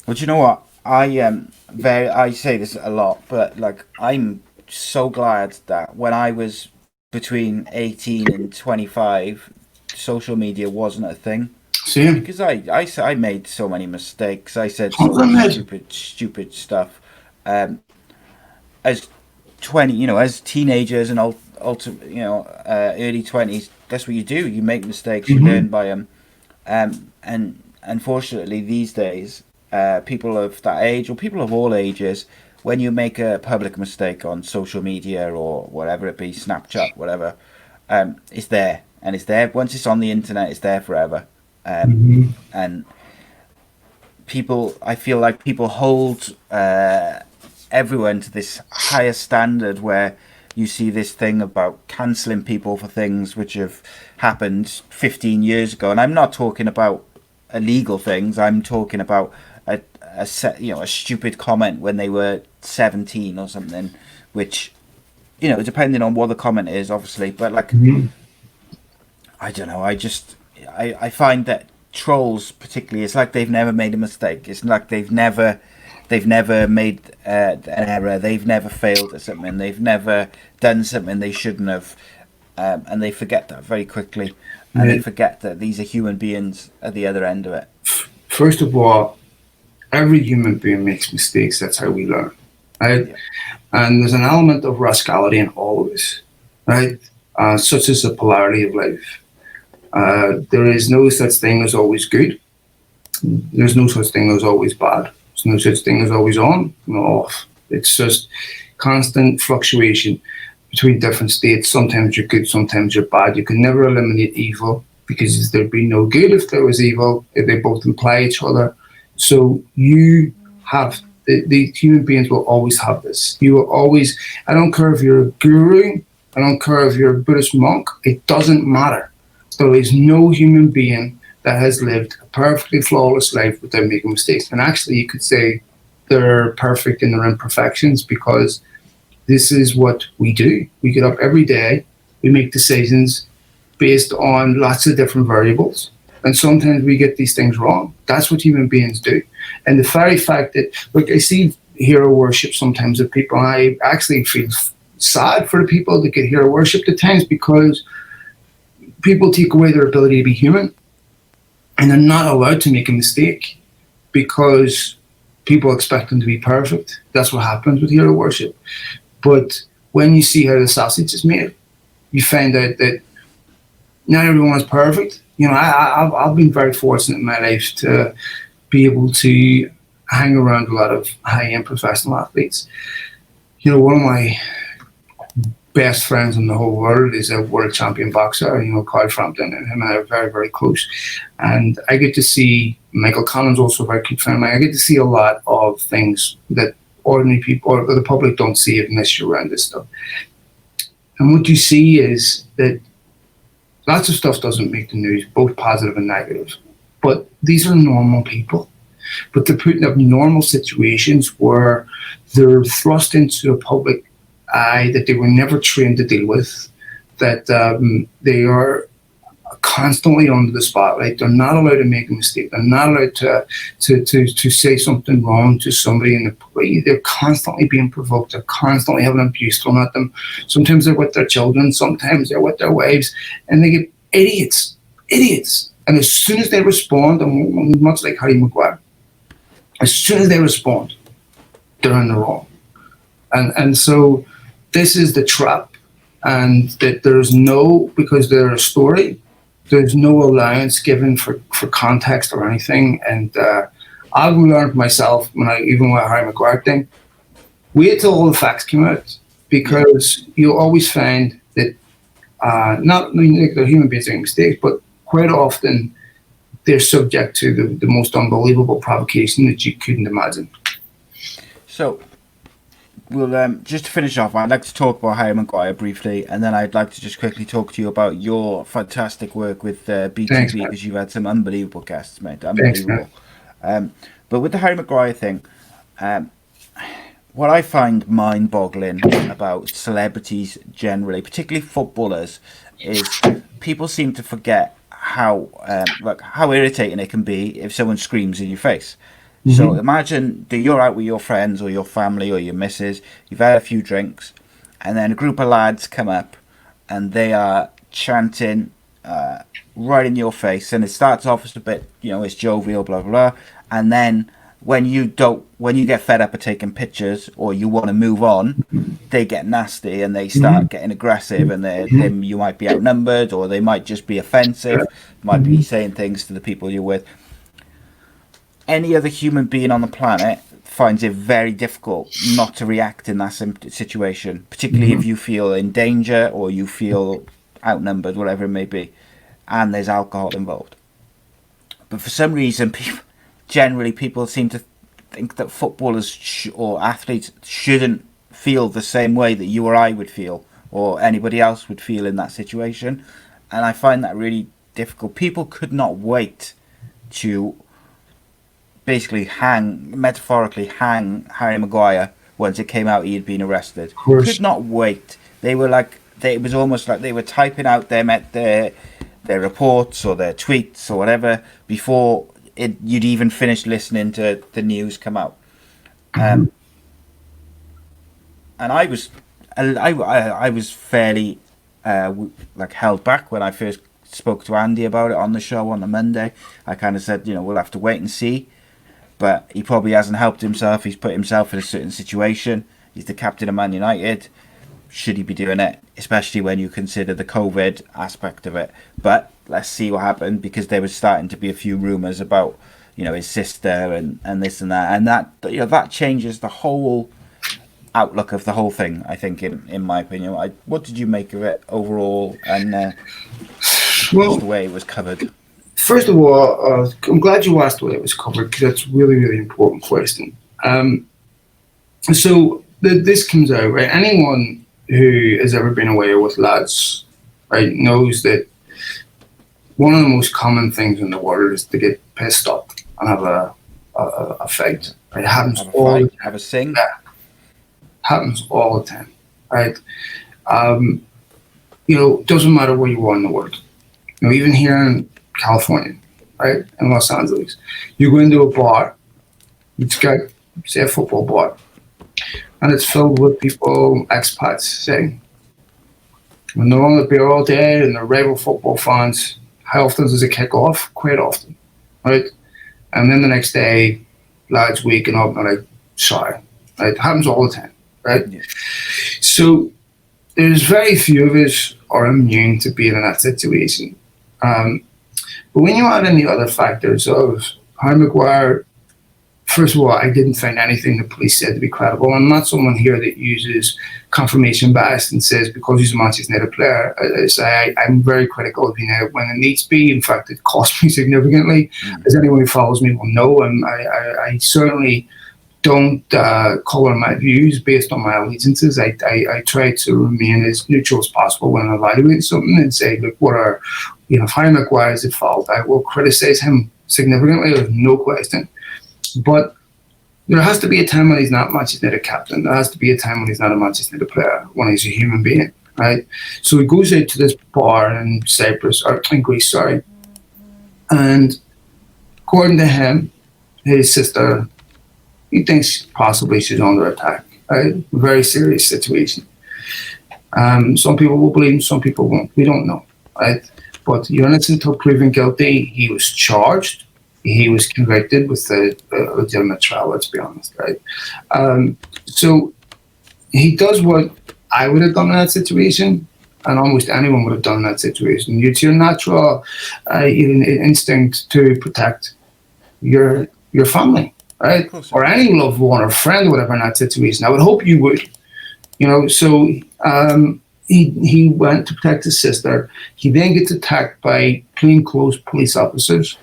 Well, do you know what? I say this a lot, but like I'm so glad that when I was between 18 and 25, social media wasn't a thing. Same. Because I made so many mistakes. I said stupid stuff. As teenagers and early 20s, that's what you do. You make mistakes, you learn by them. And unfortunately, these days, people of that age, or people of all ages, when you make a public mistake on social media or whatever it be, Snapchat, whatever, it's there. And it's there. Once it's on the internet, it's there forever. And I feel like people hold everyone to this higher standard where you see this thing about cancelling people for things which have happened 15 years ago. And I'm not talking about illegal things. I'm talking about a stupid comment when they were 17 or something, which, depending on what the comment is, obviously, but like, I don't know. I find that trolls, particularly, it's like they've never made a mistake. It's like they've never made an error. They've never failed at something. They've never done something they shouldn't have, and they forget that very quickly. And they forget that these are human beings at the other end of it. First of all, every human being makes mistakes. That's how we learn, right? Yeah. And there's an element of rascality in all of us, right? Such as the polarity of life. There is no such thing as always good. There's no such thing as always bad. There's no such thing as always on, no off. It's just constant fluctuation between different states. Sometimes you're good, sometimes you're bad. You can never eliminate evil because there'd be no good if there was evil. They both imply each other. So you have, the human beings will always have this. You will always, I don't care if you're a guru, I don't care if you're a Buddhist monk, it doesn't matter. There is no human being that has lived a perfectly flawless life without making mistakes. And actually, you could say they're perfect in their imperfections because this is what we do. We get up every day, we make decisions based on lots of different variables. And sometimes we get these things wrong. That's what human beings do. And the very fact that, look, I see hero worship sometimes of people, and I actually feel sad for the people that get hero worshipped at times because people take away their ability to be human and they're not allowed to make a mistake because people expect them to be perfect. That's what happens with hero worship. But when you see how the sausage is made, you find out that not everyone is perfect. I've been very fortunate in my life to be able to hang around a lot of high-end professional athletes. One of my best friends in the whole world is a world champion boxer, Carl Frampton, and him and I are very, very close. And I get to see, Michael Collins also a very good friend of mine, I get to see a lot of things that ordinary people or the public don't see unless you're around this stuff. And what you see is that lots of stuff doesn't make the news, both positive and negative. But these are normal people. But they're put in abnormal situations where they're thrust into a public eye that they were never trained to deal with, that they are constantly under the spotlight. They're not allowed to make a mistake. They're not allowed to say something wrong to somebody in the play. They're constantly being provoked. They're constantly having abuse thrown at them. Sometimes they're with their children. Sometimes they're with their wives. And they get idiots. And as soon as they respond, and much like Harry Maguire, as soon as they respond, they're in the wrong. And so this is the trap, and that because they're a story, there's no allowance given for context or anything. And I've learned myself even with Harry Maguire thing, wait till all the facts come out, because you'll always find that they're human beings doing mistakes, but quite often they're subject to the most unbelievable provocation that you couldn't imagine. So, we'll just to finish off, I'd like to talk about Harry Maguire briefly, and then I'd like to just quickly talk to you about your fantastic work with BTP, because you've had some unbelievable guests, mate. Unbelievable. Thanks, but with the Harry Maguire thing, what I find mind-boggling about celebrities generally, particularly footballers, is people seem to forget how irritating it can be if someone screams in your face. Mm-hmm. So imagine that you're out with your friends or your family or your missus, you've had a few drinks, and then a group of lads come up and they are chanting right in your face, and it starts off as a bit, it's jovial, blah, blah, blah, and then when you get fed up of taking pictures or you want to move on, they get nasty and they start getting aggressive, and you might be outnumbered, or they might just be offensive, might be saying things to the people you're with. Any other human being on the planet finds it very difficult not to react in that situation, particularly if you feel in danger or you feel outnumbered, whatever it may be, and there's alcohol involved. But for some reason, people seem to think that footballers or athletes shouldn't feel the same way that you or I would feel, or anybody else would feel in that situation. And I find that really difficult. People could not wait to basically metaphorically hang Harry Maguire once it came out he had been arrested. Of course. Could not wait. They were like, it was almost like they were typing out their reports or their tweets or whatever before you'd even finished listening to the news come out. And I was fairly like held back when I first spoke to Andy about it on the show on the Monday. I kind of said, we'll have to wait and see. But he probably hasn't helped himself. He's put himself in a certain situation. He's the captain of Man United. Should he be doing it? Especially when you consider the COVID aspect of it. But let's see what happened, because there was starting to be a few rumours about, his sister and this and that. And that changes the whole outlook of the whole thing, I think, in my opinion. What did you make of it overall, and just the way it was covered? First of all, I'm glad you asked the way it was covered, because that's a really, really important question. So this comes out, right? Anyone who has ever been away with lads, right, knows that one of the most common things in the world is to get pissed up and have a fight. Right? It happens all the time. Have a sing. Yeah. Happens all the time, right? Doesn't matter where you are in the world. Even here in California, right, in Los Angeles, you go into a bar, it's got, say, a football bar, and it's filled with people, expats, saying, when they're on the beer all day and they're rival football fans, how often does it kick off? Quite often, right? And then the next day, lads waking up and they're like, sorry, right? It happens all the time. Right, yeah. So there's very few of us are immune to being in that situation. But when you add in the other factors of Harry Maguire, first of all, I didn't find anything the police said to be credible. I'm not someone here that uses confirmation bias and says because he's a Manchester United player. I'm very critical of United when it needs to be. In fact, it cost me significantly. As anyone who follows me will know, and I certainly don't colour my views based on my allegiances. I try to remain as neutral as possible when I evaluate something and say, look, if Harry Maguire is at fault, I will criticise him significantly, there's no question. But there has to be a time when he's not Manchester United captain. There has to be a time when he's not a Manchester United player, when he's a human being, right? So he goes out to this bar in Greece, and according to him, his sister, he thinks possibly she's under attack. Right? Very serious situation. Some people will believe him, some people won't. We don't know. Right? But you're innocent until proven guilty. He was charged. He was convicted with a legitimate trial, let's be honest. Right? So he does what I would have done in that situation, and almost anyone would have done in that situation. It's your natural instinct to protect your family. Right? Or any loved one or friend or whatever in that situation. I would hope you would. So he went to protect his sister. He then gets attacked by plainclothes police officers,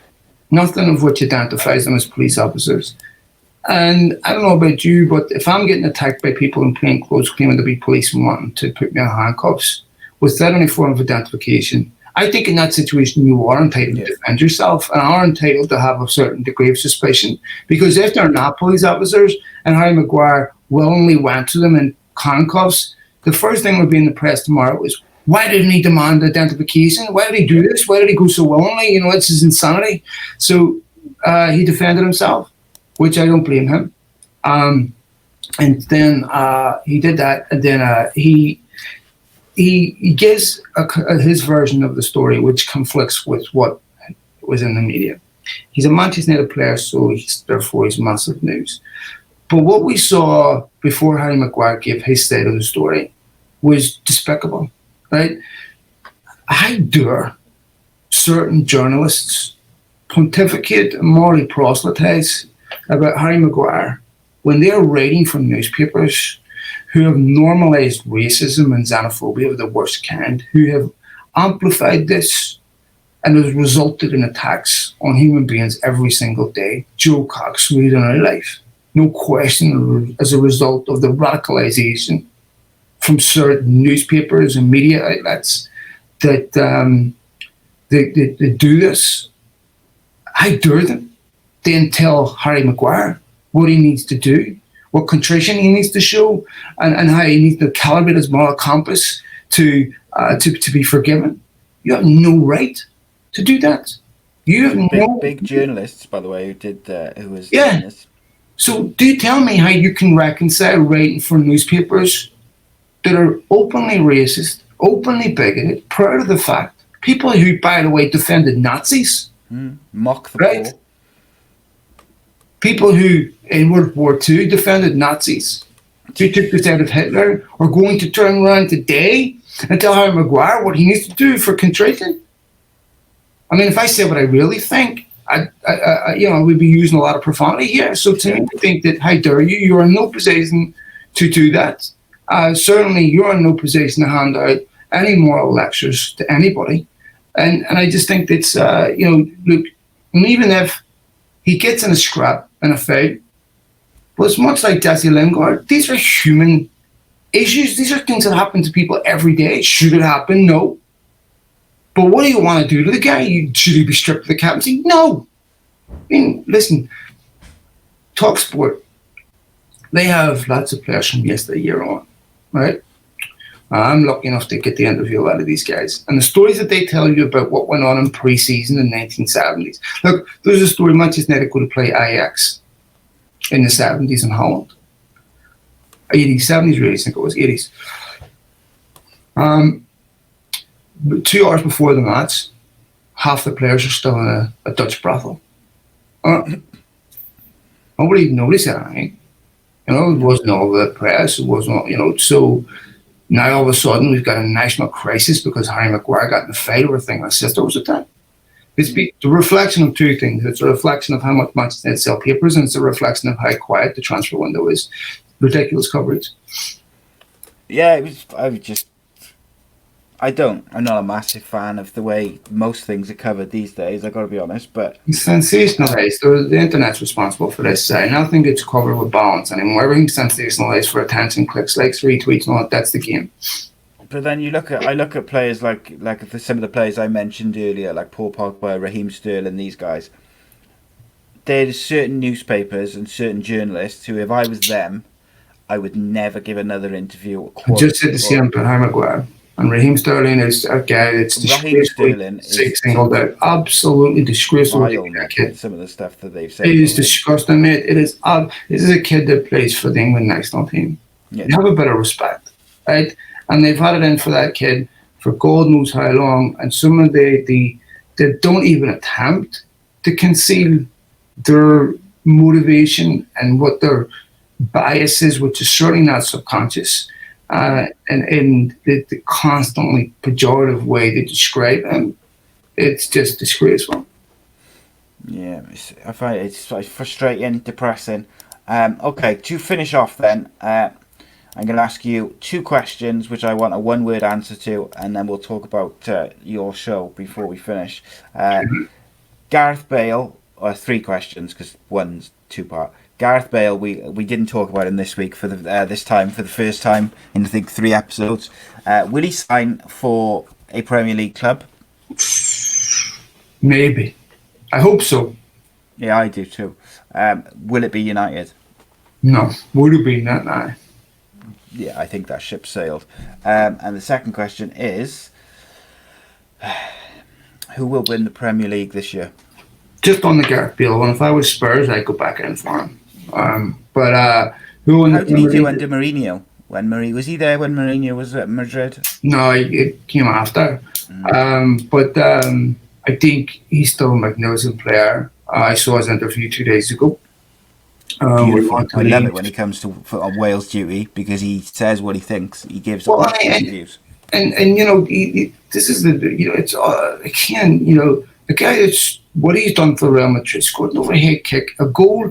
nothing of which identifies them as police officers. And I don't know about you, but if I'm getting attacked by people in plainclothes claiming to be police and wanting to put me in handcuffs without any form of identification, I think in that situation you are entitled to defend yourself and are entitled to have a certain degree of suspicion. Because if they're not police officers and Harry Maguire willingly went to them in handcuffs, the first thing would be in the press tomorrow is, why didn't he demand identification? Why did he do this? Why did he go so willingly? It's his insanity. So he defended himself, which I don't blame him. And then he did that, and then he gives his version of the story, which conflicts with what was in the media. He's a Manchester United player, so therefore he's massive news. But what we saw before Harry Maguire gave his side of the story was despicable, right? How dare certain journalists pontificate and morally proselytize about Harry Maguire when they're writing for newspapers who have normalized racism and xenophobia of the worst kind, who have amplified this and has resulted in attacks on human beings every single day. Joe Cox, read in our life. No question, as a result of the radicalization from certain newspapers and media outlets that they do this. I dare them. then tell Harry Maguire what he needs to do, what contrition he needs to show, and how he needs to calibrate his moral compass to be forgiven. You have no right to do that. You have big journalists, by the way, who did who was yeah. doing this. So do you tell me how you can reconcile writing for newspapers that are openly racist, openly bigoted, proud of the fact, people who, by the way, defended Nazis, mock the right? poor. People who, in World War II, defended Nazis, who took this out of Hitler, are going to turn around today and tell Harry Maguire what he needs to do for contrition. I mean, if I say what I really think, I we'd be using a lot of profanity here. So to me, I think that, how dare you? You are in no position to do that. Certainly, you're in no position to hand out any moral lectures to anybody. And I just think that's, look, and even if he gets in a scrap and a fight, well, it's much like Jesse Lingard. These are human issues. These are things that happen to people every day. Should it happen? No. But what do you want to do to the guy? Should he be stripped of the captaincy? No. I mean, listen, TalkSPORT, they have lots of players from yesteryear on, right? I'm lucky enough to get the interview a lot of these guys. And the stories that they tell you about what went on in pre-season in the 1970s. Look, there's a story, Manchester United going to play Ajax in the 70s in Holland. 80s, 70s really, I think it was, 80s. 2 hours before the match, half the players are still in a Dutch brothel. Nobody noticed anything. It wasn't all the press, it wasn't, so now all of a sudden we've got a national crisis because Harry Maguire got in a fight over a thing his sister was attacked. It's the reflection of two things. It's a reflection of how much Manchester United sell papers, and it's a reflection of how quiet the transfer window is. Ridiculous coverage. Yeah, I'm not a massive fan of the way most things are covered these days, I've got to be honest, but... It's sensationalised. The internet's responsible for this. Nothing gets covered with balance anymore. Everything's sensationalised for attention, clicks, likes, retweets, and all that. That's the game. But then I look at players like some of the players I mentioned earlier, like Paul Pogba, Raheem Sterling, these guys. There's certain newspapers and certain journalists who, if I was them, I would never give another interview. I just said the same about Harry Maguire. And Raheem Sterling is a guy that's disgracefully singled out. Absolutely disgraceful. Some of the stuff that they've said. It is disgusting, mate. This is a kid that plays for the England national team. Yeah. You have a bit of respect, right? And they've had it in for that kid for God knows how long. And some of they don't even attempt to conceal their motivation and what their bias is, which is certainly not subconscious. And the constantly pejorative way they describe him, it's just disgraceful. Yeah, I find it's frustrating, depressing. Okay, to finish off then, I'm going to ask you 2 questions which I want a one-word answer to, and then we'll talk about your show before we finish. Gareth Bale, or 3 questions because one's 2-part. Gareth Bale, we didn't talk about him this week for this time for the first time in I think 3 episodes. Will he sign for a Premier League club? Maybe. I hope so. Yeah, I do too. Will it be United? No. Would it be not now? Yeah, I think that ship sailed. And the second question is, who will win the Premier League this year? Just on the Gareth Bale one, if I was Spurs, I'd go back in for him. How did he do under Mourinho? Was he there when Mourinho was at Madrid? No, it came after. I think he's still a magnificent player. I saw his interview 2 days ago. I love it when he comes to Wales duty because he says what he thinks. He gives interviews. And this is it's again, the guy that's what he's done for Real Madrid, scored an overhead kick, a goal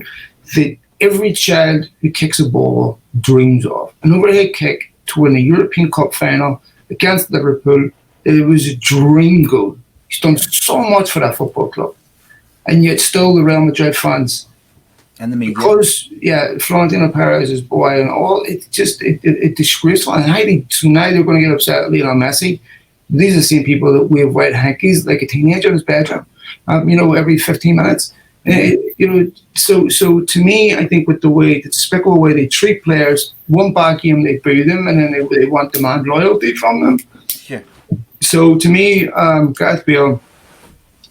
that every child who kicks a ball dreams of. An overhead kick to win a European Cup final against Liverpool. It was a dream goal. He's done so much for that football club. And yet still the Real Madrid fans. And the media. Because, Florentino Perez's boy and all, it's disgraceful. And so now they're going to get upset at Lionel Messi. These are the same people that wave white hankies like a teenager in his bedroom, every 15 minutes. So to me, I think with the despicable way they treat players, one bad game they boo them, and then they want demand loyalty from them. Yeah. So to me, Gareth Bale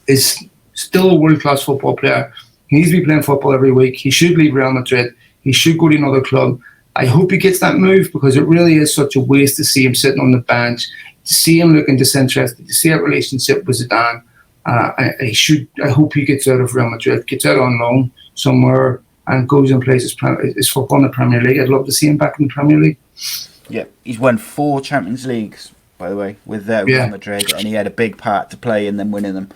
is still a world-class football player. He needs to be playing football every week. He should leave Real Madrid. He should go to another club. I hope he gets that move, because it really is such a waste to see him sitting on the bench, to see him looking disinterested, to see that relationship with Zidane. I hope he gets out of Real Madrid, gets out on loan somewhere, and goes and plays his football in the Premier League. I'd love to see him back in the Premier League. Yeah, he's won 4 Champions Leagues, by the way, with Real Madrid, and he had a big part to play in them winning them.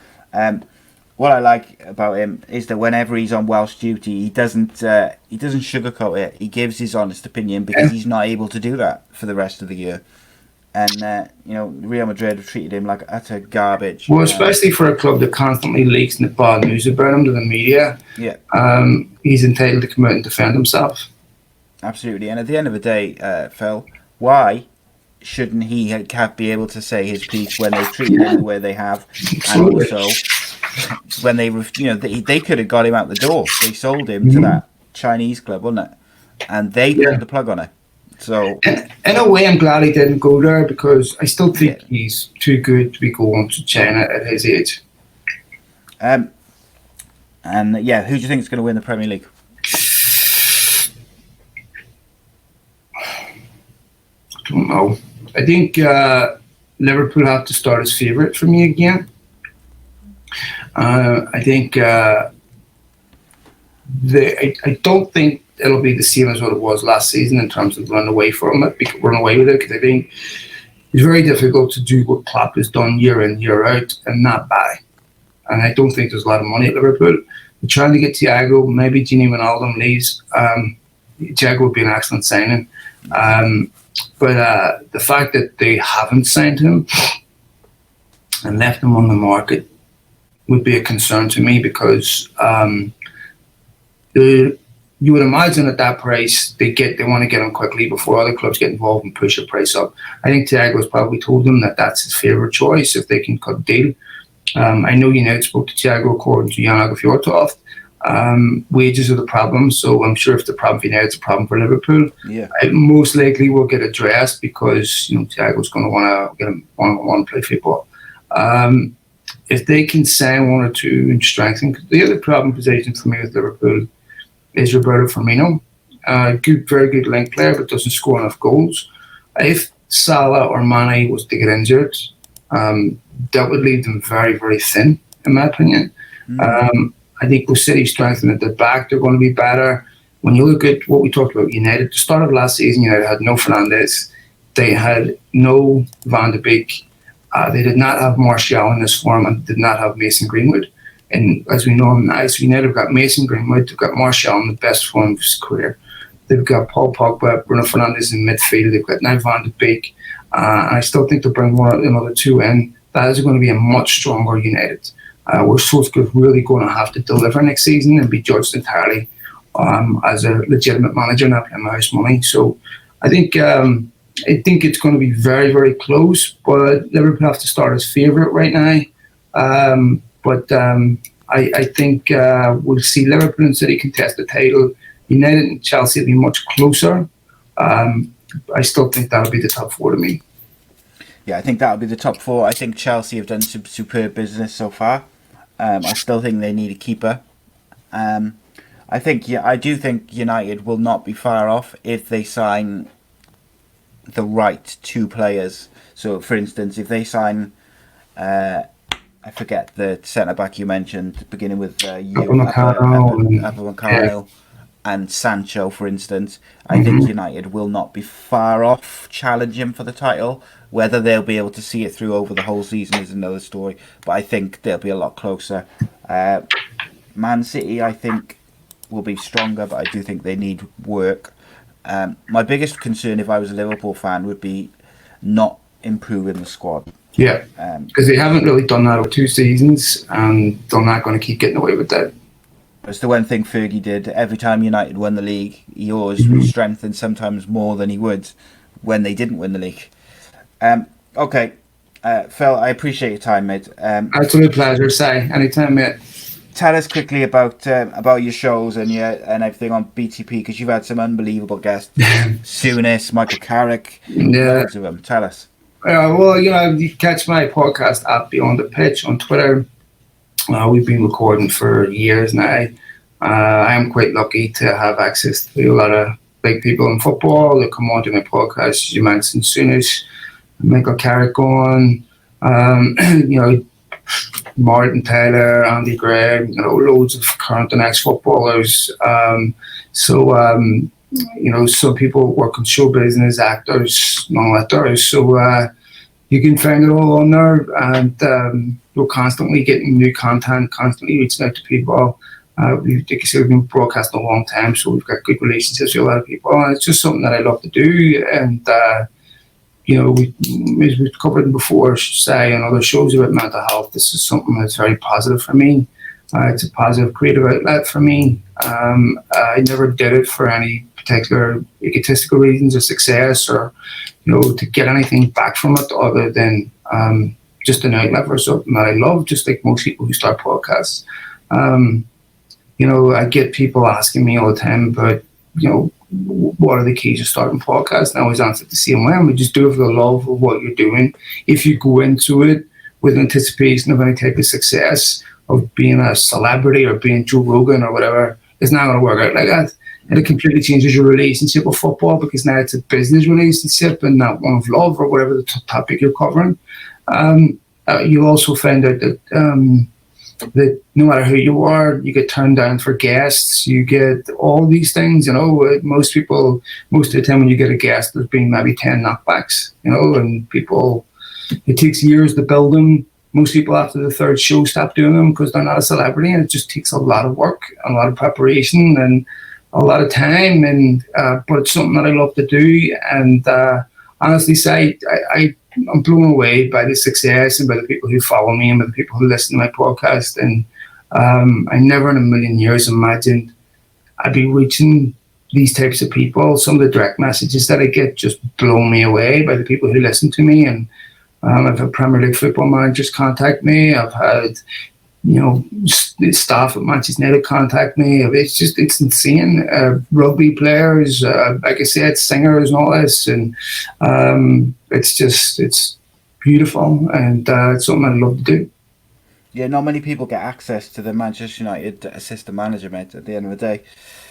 What I like about him is that whenever he's on Welsh duty, he doesn't sugarcoat it. He gives his honest opinion, because he's not able to do that for the rest of the year. And Real Madrid have treated him like utter garbage. Well, especially for a club that constantly leaks the bad news about him to the media. Yeah. He's entitled to come out and defend himself. Absolutely. And at the end of the day, Phil, why shouldn't he be able to say his piece when they treat him the way they have? Absolutely. And also, when they could have got him out the door. They sold him to that Chinese club, wasn't it? And they pulled the plug on it. So in a way, I'm glad he didn't go there, because I still think he's too good to be going to China at his age. And who do you think is going to win the Premier League? I don't know. I think Liverpool have to start as favourite for me again. I think I don't think it'll be the same as what it was last season in terms of running away with it, because I think it's very difficult to do what Klopp has done year in, year out, and not buy. And I don't think there's a lot of money at Liverpool. They're trying to get Thiago. Maybe Gini Wijnaldum leaves. Thiago would be an excellent signing. But the fact that they haven't signed him and left him on the market would be a concern to me, because you would imagine at that price they want to get him quickly before other clubs get involved and push the price up. I think Thiago's probably told them that that's his favourite choice if they can cut a deal. I know United spoke to Thiago according to Jan Fjortoft. Wages are the problem, so I'm sure if the problem for United is a problem for Liverpool, it most likely will get addressed, because Thiago's going to want to play football. If they can sign one or two and strengthen, because the other problem position for me with Liverpool is Roberto Firmino. Very good link player, but doesn't score enough goals. If Salah or Mane was to get injured, that would leave them very, very thin, in my opinion. I think with City strengthening at the back, they're going to be better. When you look at what we talked about United, the start of last season, United had no Fernandes. They had no Van de Beek. They did not have Martial in this form, and did not have Mason Greenwood. And as we know now, so United have got Mason Greenwood, they've got Martial in the best form of his career. They've got Paul Pogba, Bruno Fernandes in midfield. They've got now Van de Beek. And I still think they'll bring another 2 in. That is going to be a much stronger United. Where Solskjaer's really going to have to deliver next season and be judged entirely as a legitimate manager, not playing house money. So I think it's going to be very, very close, but Liverpool have to start as favourite right now. I think we'll see Liverpool and City contest the title. United and Chelsea will be much closer. I still think that'll be the top 4 to me. Yeah, I think that'll be the top 4. I think Chelsea have done some superb business so far. I still think they need a keeper. I do think United will not be far off if they sign the right 2 players. So, for instance, if they sign, I forget the centre back you mentioned, beginning with Upamecano and Sancho, for instance, I think United will not be far off challenging for the title. Whether they'll be able to see it through over the whole season is another story, but I think they'll be a lot closer. Man City, I think, will be stronger, but I do think they need work. My biggest concern, if I was a Liverpool fan, would be not improving the squad. Yeah, because they haven't really done that over 2 seasons, and they're not going to keep getting away with that. It's the one thing Fergie did. Every time United won the league, he always strengthened sometimes more than he would when they didn't win the league. Okay, Phil, I appreciate your time, mate. Absolute pleasure, Si. Anytime, mate. tell us quickly about your shows and everything on BTP, because you've had some unbelievable guests. Souness, Michael Carrick, loads of them. Tell us. Well, you can catch my podcast at Beyond the Pitch on Twitter. We've been recording for years now. I am quite lucky to have access to a lot of big people in football that come on to my podcast. As you mentioned, Souness, Michael Carrick on, Martin Taylor, Andy Gray, loads of current and ex-footballers. Some people work in show business, actors, among others. So you can find it all on there, and we're constantly getting new content, constantly reaching out to people. We've been broadcasting a long time, so we've got good relationships with a lot of people, and it's just something that I love to do. And we've covered before, I should say, on other shows about mental health. This is something that's very positive for me. It's a positive creative outlet for me. I never did it for any particular egotistical reasons or success, or to get anything back from it other than just an outlet for something that I love, just like most people who start podcasts. I get people asking me all the time about, what are the keys to starting podcasts? And I always answer the same way. I mean, just do it for the love of what you're doing. If you go into it with anticipation of any type of success, of being a celebrity or being Joe Rogan or whatever, it's not going to work out like that. And it completely changes your relationship with football, because now it's a business relationship and not one of love or whatever the topic you're covering. You also find out that no matter who you are, you get turned down for guests, you get all these things, most of the time when you get a guest, there's been maybe 10 knockbacks, and people, it takes years to build them. Most people after the third show stop doing them because they're not a celebrity, and it just takes a lot of work, a lot of preparation, and a lot of time, but it's something that I love to do. And honestly say, I'm blown away by the success and by the people who follow me and by the people who listen to my podcast. And I never in a million years imagined I'd be reaching these types of people. Some of the direct messages that I get just blow me away by the people who listen to me. And I've had Premier League football managers contact me. I've had, staff at Manchester United contact me. It's insane. Rugby players, like I said, singers and all this. And it's beautiful, and it's something I love to do. Yeah, not many people get access to the Manchester United assistant manager, mate, at the end of the day.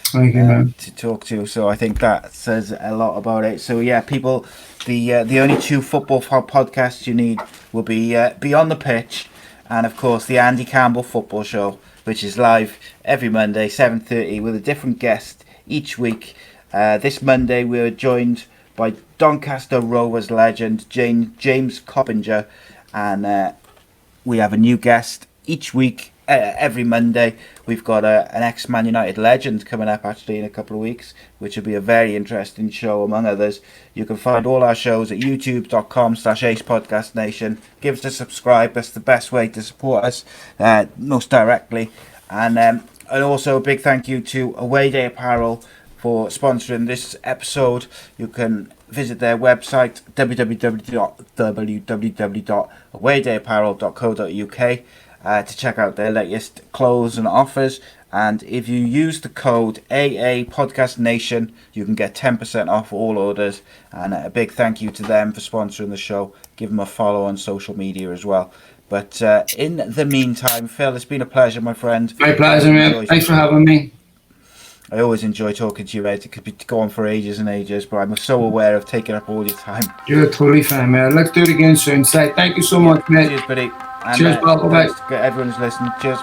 Thank you, man. To talk to. So I think that says a lot about it. So yeah, people, the only two football podcasts you need will be Beyond the Pitch, and of course the Andy Campbell Football Show, which is live every Monday 7:30 with a different guest each week. This Monday we were joined by Doncaster Rovers legend James Coppinger, and we have a new guest each week. Every Monday we've got an ex-Man United legend coming up actually in a couple of weeks, which will be a very interesting show among others. You can find all our shows at youtube.com/ACE Give us a subscribe. That's the best way to support us most directly. And also a big thank you to Away Day Apparel for sponsoring this episode. You can visit their website www.awaydayapparel.co.uk to check out their latest clothes and offers. And if you use the code AA Podcast Nation, you can get 10% off all orders. And a big thank you to them for sponsoring the show. Give them a follow on social media as well. But in the meantime, Phil, it's been a pleasure, my friend. My pleasure, man. Thanks for having me. I always enjoy talking to you, mate. It could be going for ages and ages, but I'm so aware of taking up all your time. You're totally fine, man. Let's do it again soon. Thank you so much, mate. Cheers, buddy. And, cheers, Bob. Bye. Everyone's listening. Cheers.